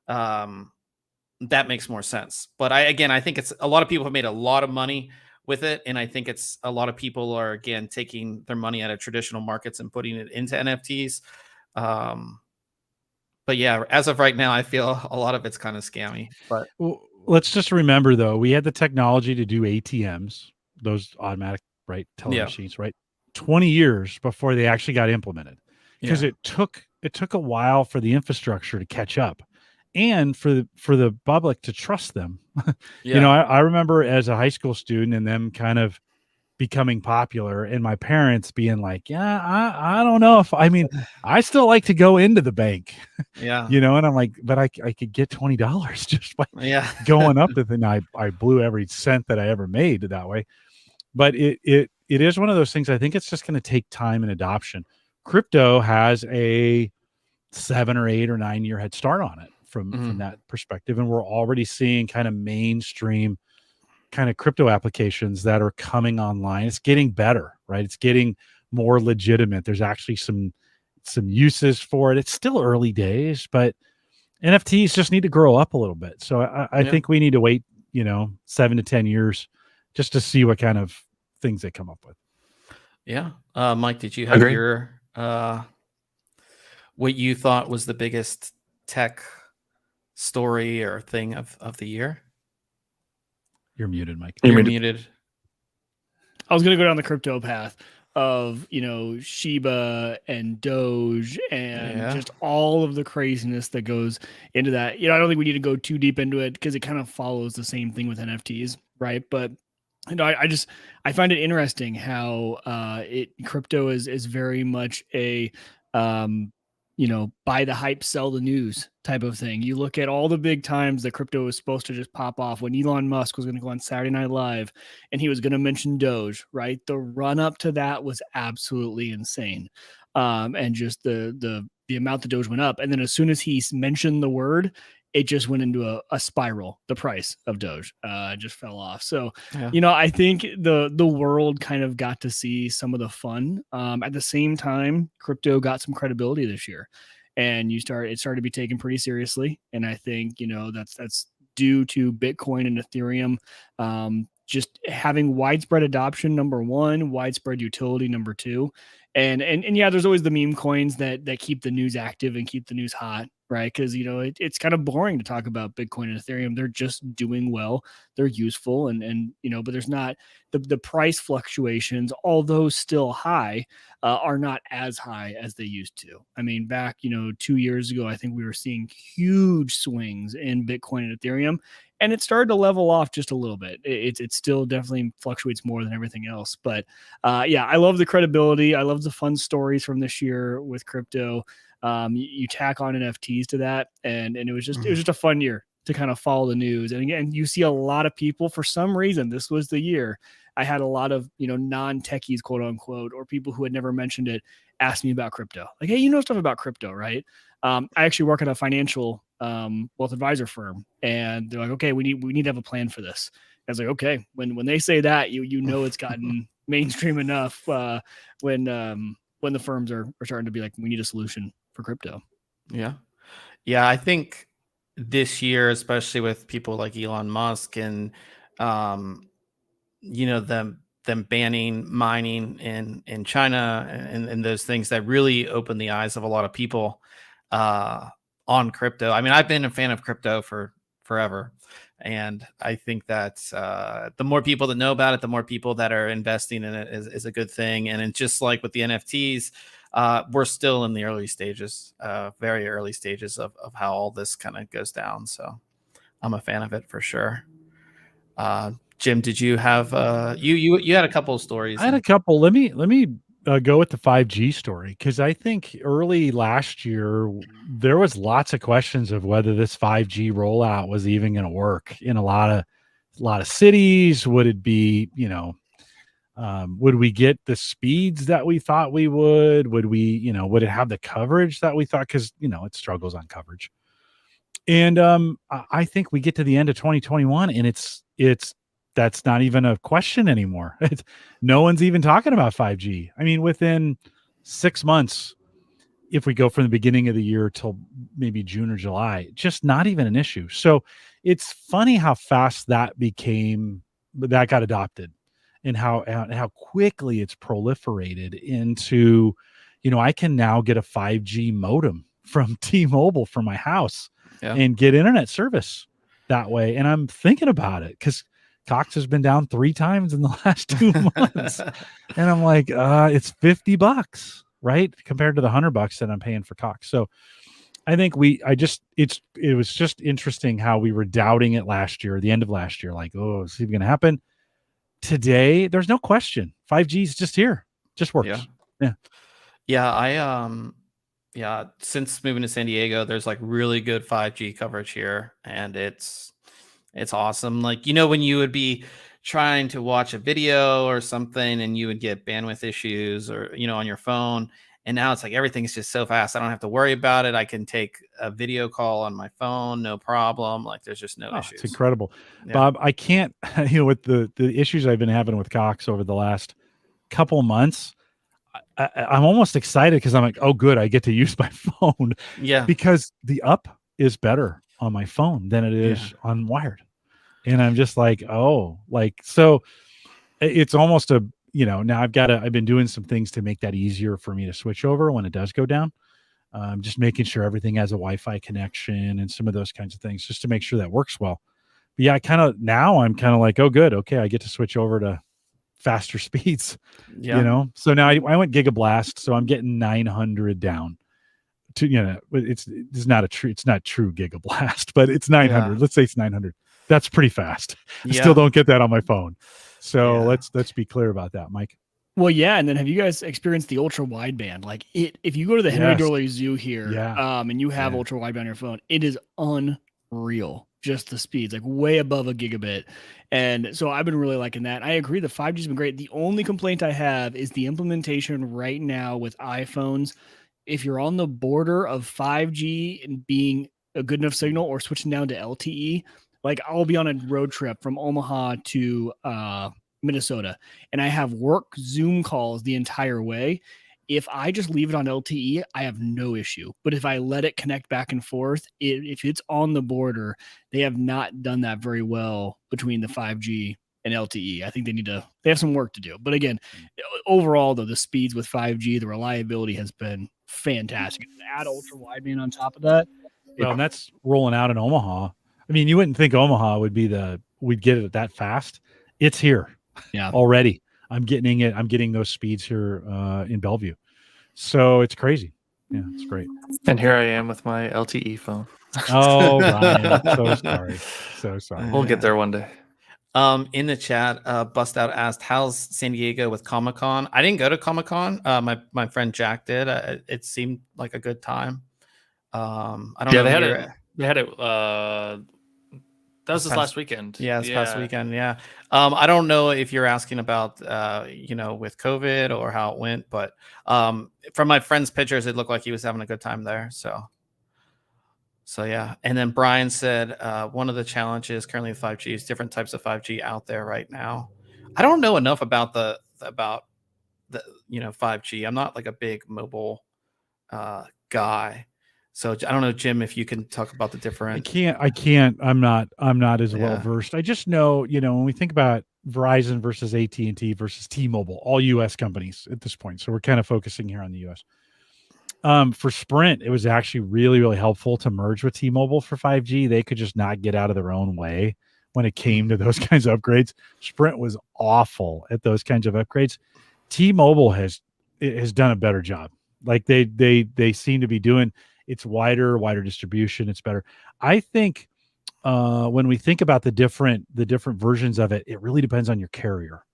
A: that makes more sense. But I think it's a lot of people have made a lot of money with it, and I think it's a lot of people are again taking their money out of traditional markets and putting it into NFTs. But yeah, as of right now, I feel a lot of it's kind of scammy. But
B: Well, let's just remember though, we had the technology to do ATMs, those automatic teller machines, 20 years before they actually got implemented, because it took a while for the infrastructure to catch up and for the public to trust them. I remember as a high school student and them kind of becoming popular and my parents being like, yeah, I don't know if, I still like to go into the bank, and I'm like, but I could get $20 just by going up the thing. I blew every cent that I ever made that way. But it is one of those things. I think it's just going to take time and adoption. Crypto has a 7 or 8 or 9 year head start on it from that perspective. And we're already seeing kind of mainstream kind of crypto applications that are coming online. It's getting better, right? It's getting more legitimate. There's actually some uses for it. It's still early days, but NFTs just need to grow up a little bit. So I think we need to wait, 7 to 10 years just to see what kind of things they come up with.
A: Yeah. Mike, did you have your, what you thought was the biggest tech story or thing of the year?
B: You're muted, Mike.
A: You're muted.
D: I was going to go down the crypto path of, Shiba and Doge and just all of the craziness that goes into that. I don't think we need to go too deep into it because it kind of follows the same thing with NFTs, right? But I find it interesting how crypto is very much a buy the hype, sell the news type of thing. You look at all the big times that crypto was supposed to just pop off when Elon Musk was going to go on Saturday Night Live and he was going to mention Doge, right? The run up to that was absolutely insane. And just the amount the Doge went up. And then as soon as he mentioned the word, it just went into a spiral. The price of Doge just fell off. So, I think the world kind of got to see some of the fun. At the same time, crypto got some credibility this year, and it started to be taken pretty seriously. And I think that's due to Bitcoin and Ethereum just having widespread adoption, number one, widespread utility, number two. And there's always the meme coins that keep the news active and keep the news hot, right? Because it's kind of boring to talk about Bitcoin and Ethereum. They're just doing well, they're useful, and but there's not the price fluctuations, although still high, are not as high as they used to. I mean, back 2 years ago, I think we were seeing huge swings in Bitcoin and Ethereum, and it started to level off just a little bit. It still definitely fluctuates more than everything else, but yeah, I love the credibility. I love the fun stories from this year with crypto. You tack on NFTs to that, and it was just a fun year to kind of follow the news. And again, you see a lot of people, for some reason, this was the year I had a lot of, non-techies, quote unquote, or people who had never mentioned it, ask me about crypto. Like, hey, you know stuff about crypto, right? I actually work at a financial wealth advisor firm, and they're like, okay, we need to have a plan for this. I was like, okay, when they say that, you know it's gotten mainstream enough when the firms are starting to be like, we need a solution for crypto.
A: Yeah. I think this year, especially with people like Elon Musk and them banning mining in China and those things, that really opened the eyes of a lot of people on crypto. I mean, I've been a fan of crypto for forever, and I think that the more people that know about it, the more people that are investing in it is a good thing. And it's just like with the NFTs, we're still in the early stages, very early stages of how all this kind of goes down. So I'm a fan of it for sure. Jim, did you have you had a couple of stories?
B: I had a couple. Let me go with the 5G story, because I think early last year there was lots of questions of whether this 5G rollout was even going to work in a lot of cities. Would it be, would we get the speeds that we thought we would? Would we, would it have the coverage that we thought? Because it struggles on coverage. And I think we get to the end of 2021, and that's not even a question anymore. No one's even talking about 5G. I mean, within 6 months, if we go from the beginning of the year till maybe June or July, just not even an issue. So it's funny how fast that got adopted, and how quickly it's proliferated into, I can now get a 5G modem from T-Mobile for my house and get internet service that way. And I'm thinking about it because Cox has been down 3 times in the last 2 months. And I'm like, it's $50, right? Compared to the $100 that I'm paying for Cox. So I think it was just interesting how we were doubting it last year, the end of last year, like, oh, is it going to happen? Today, there's no question. 5G is just here. Just works.
A: Since moving to San Diego, there's like really good 5G coverage here, and it's awesome. Like, when you would be trying to watch a video or something and you would get bandwidth issues or, on your phone, and now it's like everything's just so fast. I don't have to worry about it. I can take a video call on my phone, no problem. Like, there's just no issues.
B: It's incredible. Yeah. Bob, I can't, with the issues I've been having with Cox over the last couple of months, I'm almost excited because I'm like, oh, good, I get to use my phone.
A: Yeah.
B: Because the up is better on my phone than it is on wired. And I'm just like, oh, like, so it's almost now I've been doing some things to make that easier for me to switch over when it does go down. Just making sure everything has a Wi-Fi connection and some of those kinds of things just to make sure that works well. But yeah, I'm kind of like, oh, good. Okay. I get to switch over to faster speeds, So now I went Gigablast, so I'm getting 900 down to, it's not true Gigablast, but it's 900. Yeah. Let's say it's 900. That's pretty fast. I still don't get that on my phone. So let's be clear about that, Mike.
D: Well, yeah, and then have you guys experienced the ultra wideband? Like, if you go to the Henry Doorly Zoo here, and you have ultra wideband on your phone, it is unreal. Just the speeds, like way above a gigabit. And so I've been really liking that. I agree, the 5G's been great. The only complaint I have is the implementation right now with iPhones. If you're on the border of 5G and being a good enough signal or switching down to LTE, like I'll be on a road trip from Omaha to Minnesota, and I have work Zoom calls the entire way. If I just leave it on LTE, I have no issue. But if I let it connect back and forth, if it's on the border, they have not done that very well between the 5G and LTE. I think they have some work to do. But again, overall though, the speeds with 5G, the reliability has been fantastic. Add ultra wideband on top of that.
B: Well, and that's rolling out in Omaha. I mean, you wouldn't think Omaha we'd get it that fast. It's here already. I'm getting those speeds here in Bellevue. So it's crazy. Yeah, it's great.
C: And here I am with my LTE phone.
B: Oh, Ryan, so sorry, so sorry.
C: We'll get there one day.
A: In the chat, Bust Out asked, "How's San Diego with Comic-Con?" I didn't go to Comic-Con. My friend Jack did. It seemed like a good time. I don't know.
C: They had it. That was this last weekend.
A: Yeah, this past weekend. Yeah. I don't know if you're asking about with COVID or how it went, but from my friend's pictures, it looked like he was having a good time there. So yeah. And then Brian said one of the challenges currently with 5G is different types of 5G out there right now. I don't know enough about the 5G. I'm not like a big mobile guy. So I don't know, Jim, if you can talk about the different.
B: I can't. I'm not as well versed. I just know, when we think about Verizon versus AT&T versus T-Mobile, all U.S. companies at this point. So we're kind of focusing here on the U.S. For Sprint, it was actually really, really helpful to merge with T-Mobile for 5G. They could just not get out of their own way when it came to those kinds of upgrades. Sprint was awful at those kinds of upgrades. T-Mobile has done a better job. Like they seem to be doing. It's wider distribution. It's better. I think when we think about the different versions of it, it really depends on your carrier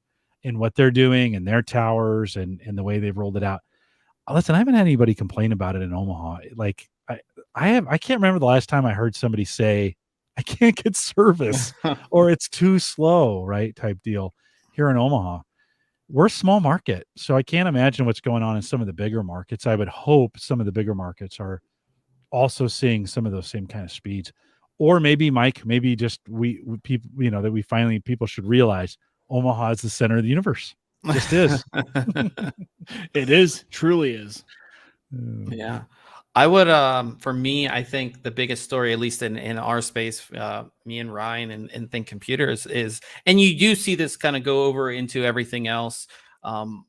B: and what they're doing and their towers and the way they've rolled it out. Listen, I haven't had anybody complain about it in Omaha. Like I can't remember the last time I heard somebody say I can't get service or it's too slow, right? Type deal here in Omaha. We're a small market, so I can't imagine what's going on in some of the bigger markets. I would hope some of the bigger markets are also seeing some of those same kind of speeds, or maybe Mike, maybe just we people, that we finally people should realize Omaha is the center of the universe. It just is.
D: It is, truly is.
A: Yeah. I would, for me, I think the biggest story, at least in our space, me and Ryan and ThinkComputers is, and you do see this kind of go over into everything else,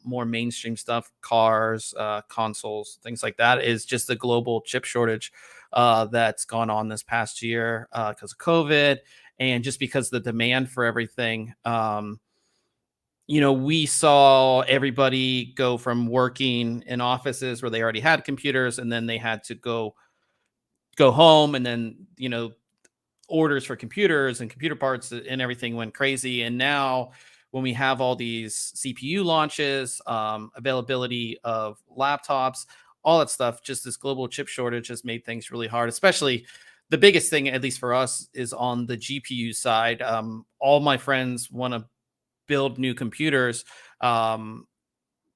A: more mainstream stuff, cars, consoles, things like that, is just the global chip shortage that's gone on this past year because of COVID and just because the demand for everything. We saw everybody go from working in offices where they already had computers, and then they had to go home, and then orders for computers and computer parts and everything went crazy. And now when we have all these CPU launches, availability of laptops, all that stuff, just this global chip shortage has made things really hard. Especially the biggest thing, at least for us, is on the GPU side. All my friends want to build new computers, and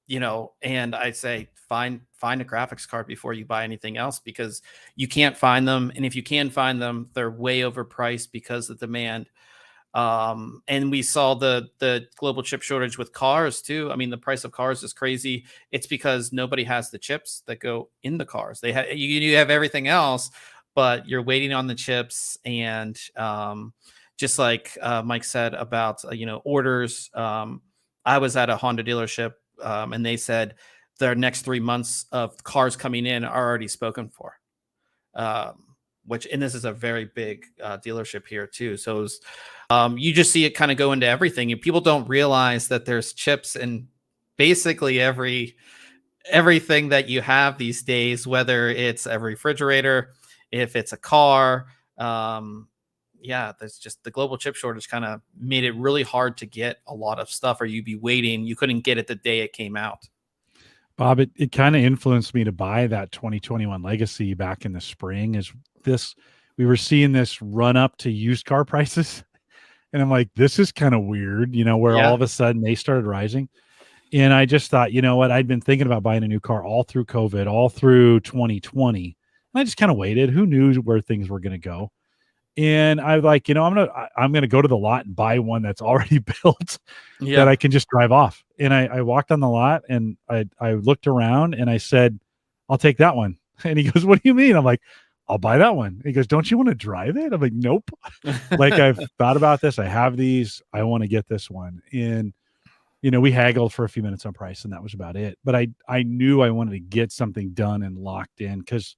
A: I say find a graphics card before you buy anything else, because you can't find them, and if you can find them, they're way overpriced because of demand. And we saw the global chip shortage with cars too. I mean, the price of cars is crazy. It's because nobody has the chips that go in the cars. You have everything else, but you're waiting on the chips. And just like Mike said about orders, I was at a Honda dealership, and they said their next 3 months of cars coming in are already spoken for. And this is a very big dealership here too. So you just see it kind of go into everything, and people don't realize that there's chips in basically everything that you have these days, whether it's a refrigerator, if it's a car. There's just the global chip shortage kind of made it really hard to get a lot of stuff, or you'd be waiting. You couldn't get it the day it came out.
B: Bob, it kind of influenced me to buy that 2021 Legacy back in the spring. We were seeing this run up to used car prices. And I'm like, this is kind of weird, where all of a sudden they started rising. And I just thought, you know what? I'd been thinking about buying a new car all through COVID, all through 2020. And I just kind of waited. Who knew where things were going to go? And I was like, I'm gonna go to the lot and buy one that's already built that I can just drive off. And I walked on the lot and I looked around and I said, I'll take that one. And he goes, what do you mean? I'm like, I'll buy that one. He goes, don't you want to drive it? I'm like, nope. Like, I've thought about this. I have these. I want to get this one. And we haggled for a few minutes on price, and that was about it. But I knew I wanted to get something done and locked in, because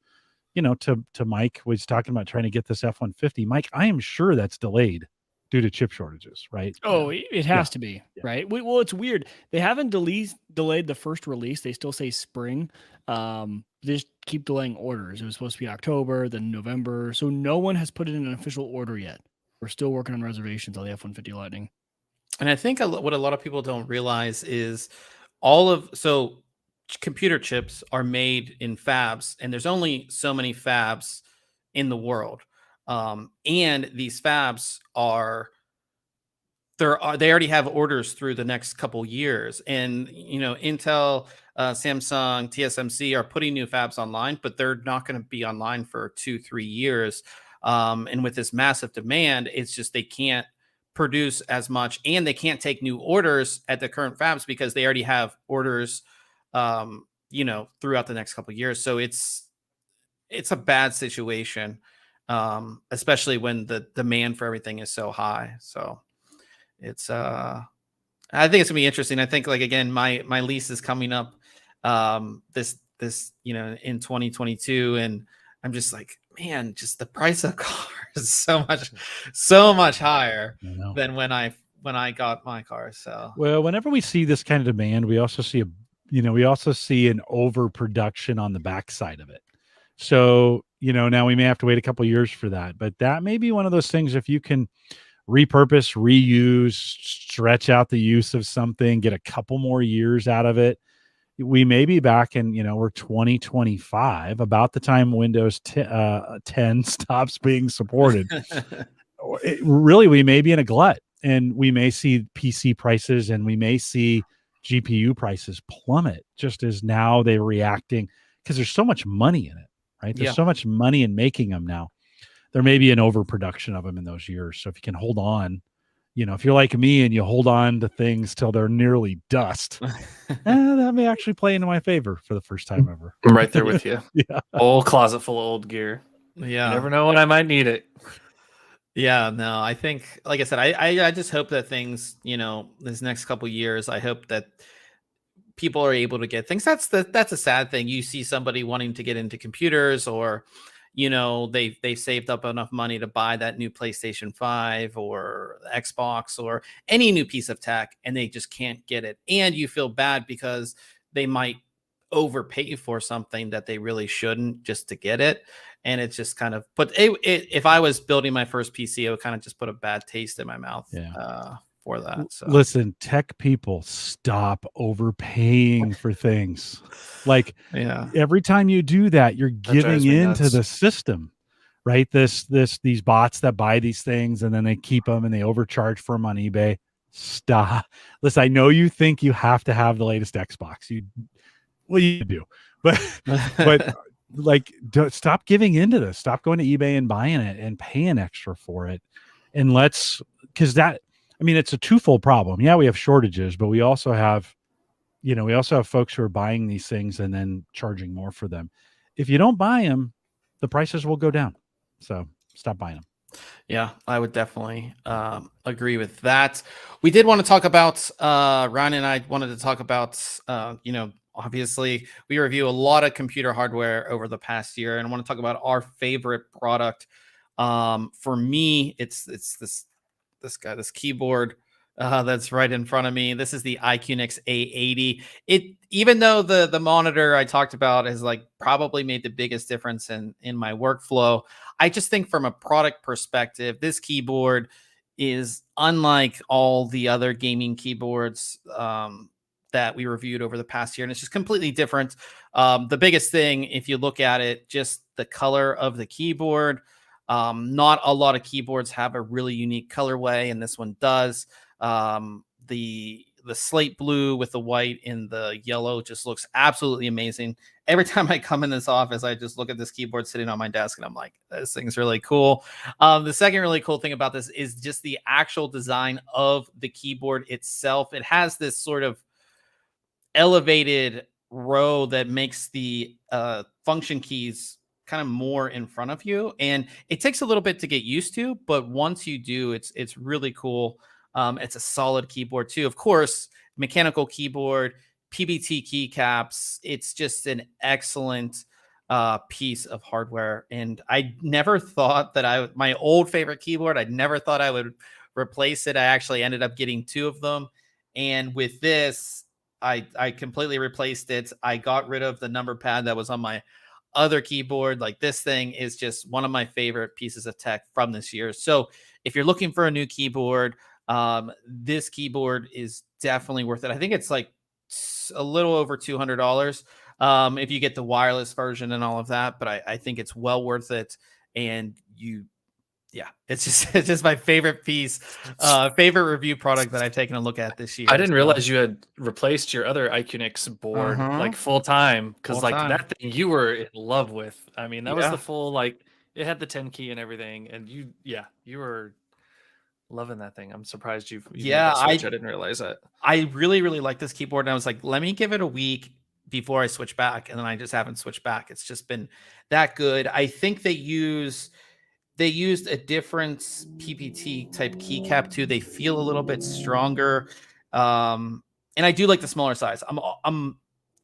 B: to Mike was talking about trying to get this F-150. Mike, I am sure that's delayed due to chip shortages, right?
D: Oh, it has to be, right? Well, it's weird. They haven't delayed the first release. They still say spring. they just keep delaying orders. It was supposed to be October, then November. So no one has put in an official order yet. We're still working on reservations on the F-150 Lightning.
A: And I think what a lot of people don't realize is computer chips are made in fabs, and there's only so many fabs in the world. And these fabs they already have orders through the next couple years. And Intel, Samsung, TSMC are putting new fabs online, but they're not going to be online for 2-3 years. And with this massive demand, it's just they can't produce as much, and they can't take new orders at the current fabs because they already have orders throughout the next couple of years. So it's a bad situation, especially when the demand for everything is so high. So it's I think it's gonna be interesting. I think, like, again, my lease is coming up this in 2022, and I'm just like, man, just the price of cars is so much higher than when I got my car. So,
B: well, whenever we see this kind of demand, we also see an overproduction on the backside of it. So, now we may have to wait a couple years for that, but that may be one of those things. If you can repurpose, reuse, stretch out the use of something, get a couple more years out of it, we may be back in, we're 2025, about the time Windows 10 stops being supported. Really, we may be in a glut, and we may see PC prices and we may see GPU prices plummet, just as now they're reacting, because there's so much money in it, right? There's so much money in making them now. There may be an overproduction of them in those years. So if you can hold on, if you're like me and you hold on to things till they're nearly dust, that may actually play into my favor for the first time ever.
C: I'm right there with you.
B: Yeah.
C: Whole closet full of old gear.
A: Yeah.
C: You never know when I might need it.
A: Yeah, no, I think, like I said, I just hope that things, this next couple years, I hope that people are able to get things. That's a sad thing. You see somebody wanting to get into computers, or they saved up enough money to buy that new PlayStation 5 or Xbox or any new piece of tech, and they just can't get it. And you feel bad because they might overpay for something that they really shouldn't just to get it. And it's just kind of, but if I was building my first PC, it would kind of just put a bad taste in my mouth for that. So
B: listen, tech people, stop overpaying for things. Like, every time you do that, you're giving into the system, right? These bots that buy these things and then they keep them and they overcharge for them on eBay. Stop. Listen, I know you think you have to have the latest Xbox. You do, but like, stop giving into this. Stop going to eBay and buying it and paying extra for it. And because it's a twofold problem. Yeah, we have shortages, but we also have folks who are buying these things and then charging more for them. If you don't buy them, the prices will go down. So stop buying them.
A: Yeah, I would definitely agree with that. We did want to talk about, Ryan and I wanted to talk about, obviously we review a lot of computer hardware over the past year, and I want to talk about our favorite product. For me, it's this keyboard that's right in front of me. This is the Iqnex A80. Even though the monitor I talked about has like probably made the biggest difference in my workflow, I just think from a product perspective, this keyboard is unlike all the other gaming keyboards that we reviewed over the past year, and it's just completely different. The biggest thing, if you look at it, just the color of the keyboard. Not a lot of keyboards have a really unique colorway, and this one does. The slate blue with the white and the yellow just looks absolutely amazing. Every time I come in this office, I just look at this keyboard sitting on my desk and I'm like, this thing's really cool. The second really cool thing about this is just the actual design of the keyboard itself. It has this sort of elevated row that makes the function keys kind of more in front of you, and it takes a little bit to get used to, but once you do, it's really cool. It's a solid keyboard too. Of course, mechanical keyboard, PBT keycaps. It's just an excellent piece of hardware. And I never thought that my old favorite keyboard, I never thought I would replace it. I actually ended up getting two of them. And with this, I completely replaced it. I got rid of the number pad that was on my other keyboard. Like, this thing is just one of my favorite pieces of tech from this year. So if you're looking for a new keyboard, this keyboard is definitely worth it. I think it's like a little over $200 if you get the wireless version and all of that, but I think it's well worth it. And yeah, it's just my favorite piece, favorite review product that I've taken a look at this year.
C: I didn't realize you had replaced your other Iqnex board like full time, because like that thing you were in love with. I mean, that was the full, like, it had the 10 key and everything, and you were loving that thing. I'm surprised you made that switch. I didn't realize that.
A: I really, really like this keyboard, and I was like, let me give it a week before I switch back, and then I just haven't switched back. It's just been that good. I think they used a different PPT type keycap too. They feel a little bit stronger, and I do like the smaller size.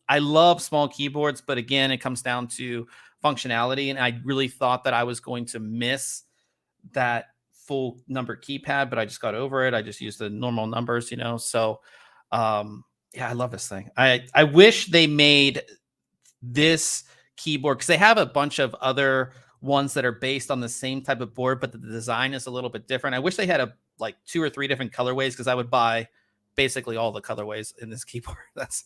A: I love small keyboards, but again, it comes down to functionality, and I really thought that I was going to miss that full number keypad, but I just got over it. I just used the normal numbers, So, yeah, I love this thing. I wish they made this keyboard, because they have a bunch of other ones that are based on the same type of board, but the design is a little bit different. I wish they had like 2 or 3 different colorways, because I would buy basically all the colorways in this keyboard. That's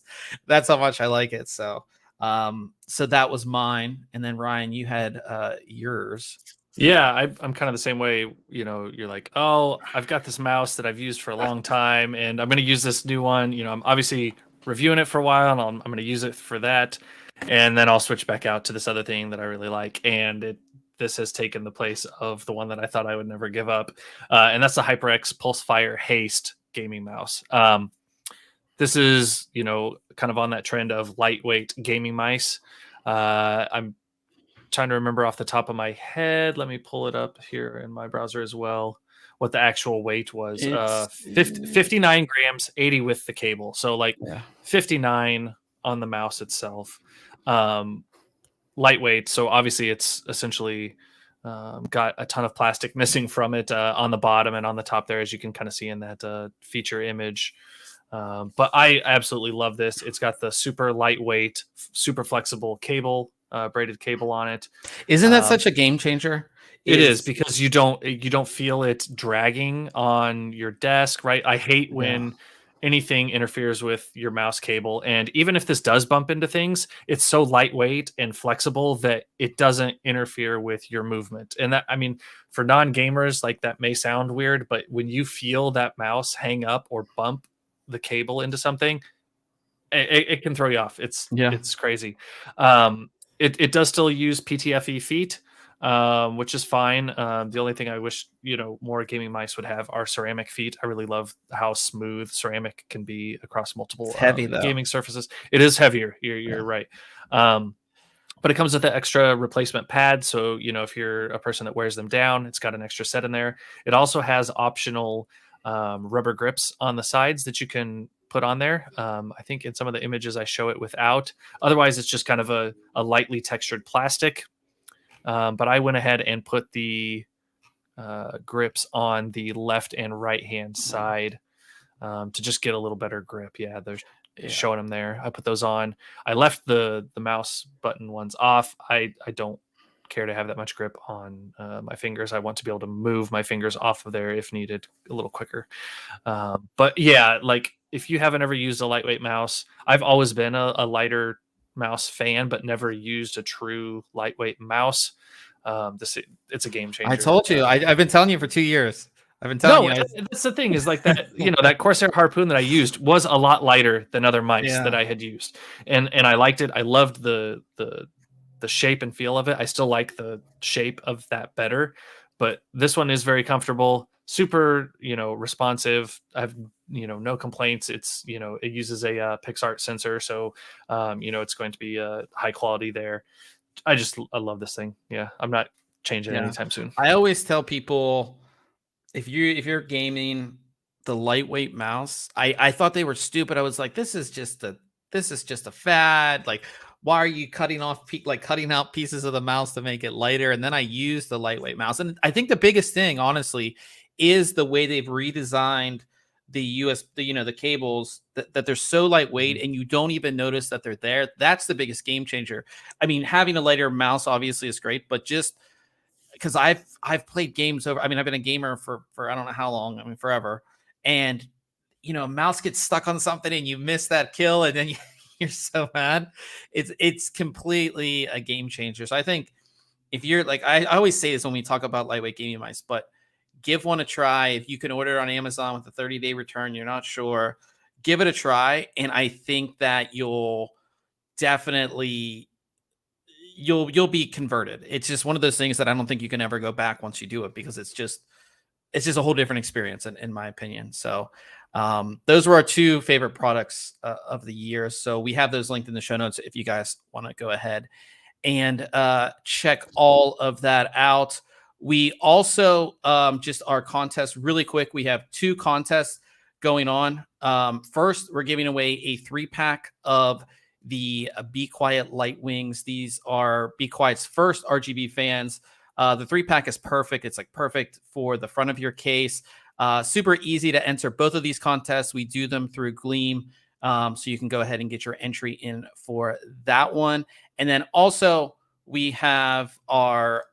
A: how much I like it. So that was mine. And then Ryan, you had yours.
C: Yeah, I'm kind of the same way. You're like, oh, I've got this mouse that I've used for a long time, and I'm going to use this new one. I'm obviously reviewing it for a while, and I'm going to use it for that, and then I'll switch back out to this other thing that I really like. And this has taken the place of the one that I thought I would never give up, and that's the Hyperx Pulsefire Haste gaming mouse. This is kind of on that trend of lightweight gaming mice. I'm trying to remember off the top of my head. Let me pull it up here in my browser as well, what the actual weight was. 59 grams, 80 with the cable. So like 59 on the mouse itself. Lightweight. So obviously it's essentially got a ton of plastic missing from it on the bottom and on the top there, as you can kind of see in that feature image. But I absolutely love this. It's got the super lightweight, super flexible cable, braided cable on it.
A: Isn't that such a game changer?
C: It is, because you don't feel it dragging on your desk, right? I hate when anything interferes with your mouse cable, and even if this does bump into things, it's so lightweight and flexible that it doesn't interfere with your movement. And that, I mean, for non-gamers, like, that may sound weird, but when you feel that mouse hang up or bump the cable into something, it can throw you off. It's crazy. It does still use PTFE feet, which is fine. The only thing I wish more gaming mice would have are ceramic feet. I really love how smooth ceramic can be across multiple gaming surfaces. It is heavier. You're right. But it comes with an extra replacement pad. So, if you're a person that wears them down, it's got an extra set in there. It also has optional rubber grips on the sides that you can put on there. I think in some of the images I show it without. Otherwise, it's just kind of a lightly textured plastic. But I went ahead and put the grips on the left and right hand side to just get a little better grip. Yeah, they're showing them there. I put those on. I left the mouse button ones off. I don't care to have that much grip on my fingers. I want to be able to move my fingers off of there if needed a little quicker. But yeah, like, if you haven't ever used a lightweight mouse, I've always been a lighter mouse fan, but never used a true lightweight mouse. It's a game changer.
A: I told you. I've been telling you for 2 years. I've been telling you.
C: That's the thing, is like that. That Corsair Harpoon that I used was a lot lighter than other mice that I had used, and I liked it. I loved the shape and feel of it. I still like the shape of that better, but this one is very comfortable, super responsive. I have no complaints. It's it uses a PixArt sensor, so it's going to be high quality there. I love this thing. Yeah, I'm not changing anytime soon.
A: I always tell people, if you're gaming, the lightweight mouse, I thought they were stupid. I was like, this is just a fad. Like, why are you cutting out pieces of the mouse to make it lighter? And then I used the lightweight mouse. And I think the biggest thing, honestly, is the way they've redesigned the cables that they're so lightweight and you don't even notice that they're there. That's the biggest game changer. I mean, having a lighter mouse obviously is great, but just because I've played games over. I mean, I've been a gamer for I don't know how long. I mean, forever. And a mouse gets stuck on something and you miss that kill, and then you're so mad. It's completely a game changer. So I think if you're like, I always say this when we talk about lightweight gaming mice, but give one a try. If you can order it on Amazon with a 30-day return, you're not sure, give it a try. And I think that you'll definitely you'll be converted. It's just one of those things that I don't think you can ever go back once you do it, because it's just a whole different experience in my opinion. So those were our two favorite products of the year. So we have those linked in the show notes if you guys want to go ahead and check all of that out. We also just our contest really quick. We have two contests going on. First, we're giving away a 3-pack of the Be Quiet Light Wings. These are Be Quiet's first RGB fans. The 3-pack is perfect. It's like perfect for the front of your case. Super easy to enter both of these contests. We do them through Gleam. So you can go ahead and get your entry in for that one. And then also we have our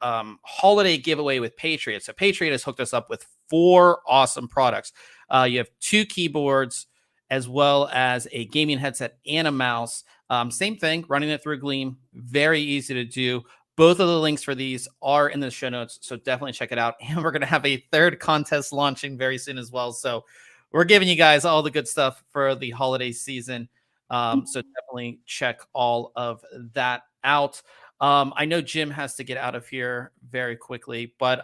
A: holiday giveaway with Patriot. So Patriot has hooked us up with 4 awesome products. You have 2 keyboards as well as a gaming headset and a mouse. Same thing, running it through Gleam. Very easy to do. Both of the links for these are in the show notes, so definitely check it out. And we're going to have a 3rd contest launching very soon as well. So we're giving you guys all the good stuff for the holiday season. So definitely check all of that out. I know Jim has to get out of here very quickly, but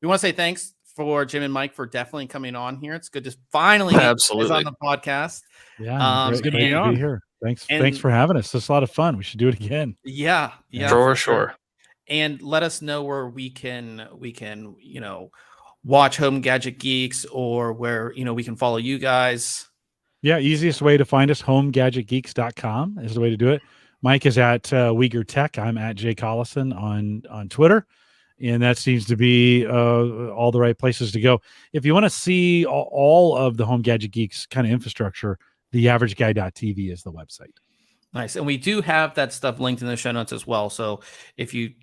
A: we want to say thanks for Jim and Mike for definitely coming on here. It's good to finally get you guys on the podcast.
B: Yeah,
D: it's good to
B: great
D: be
B: to
D: on.
B: be here. Thanks
A: And-
B: for having us. It's a lot of fun. We should do it again.
A: Yeah,
C: For sure.
A: And let us know where we can watch Home Gadget Geeks, or where we can follow you guys.
B: Yeah, easiest way to find us, homegadgetgeeks.com is the way to do it. Mike is at Wieger Tech. I'm at Jay Collison on Twitter. And that seems to be all the right places to go. If you want to see all of the Home Gadget Geeks kind of infrastructure, theaverageguy.tv is the website.
A: Nice. And we do have that stuff linked in the show notes as well. So if you're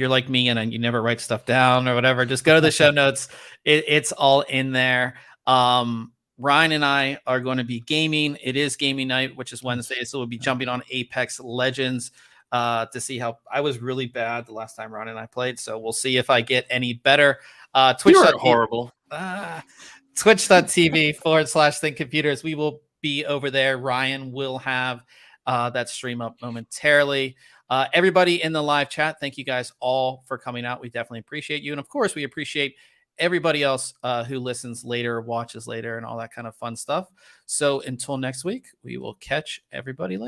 A: like me and you never write stuff down or whatever, just go to the show notes. It's all in there. Ryan and I are going to be gaming. It is gaming night, which is Wednesday. So we'll be jumping on Apex Legends to see how I was really bad the last time Ryan and I played. So we'll see if I get any better. Twitch.
C: You were horrible.
A: Twitch.tv/ThinkComputers. We will be over there. Ryan will have that stream up momentarily. Everybody in the live chat, thank you guys all for coming out. We definitely appreciate you. And of course, we appreciate everybody else who listens later, watches later, and all that kind of fun stuff. So until next week, we will catch everybody later.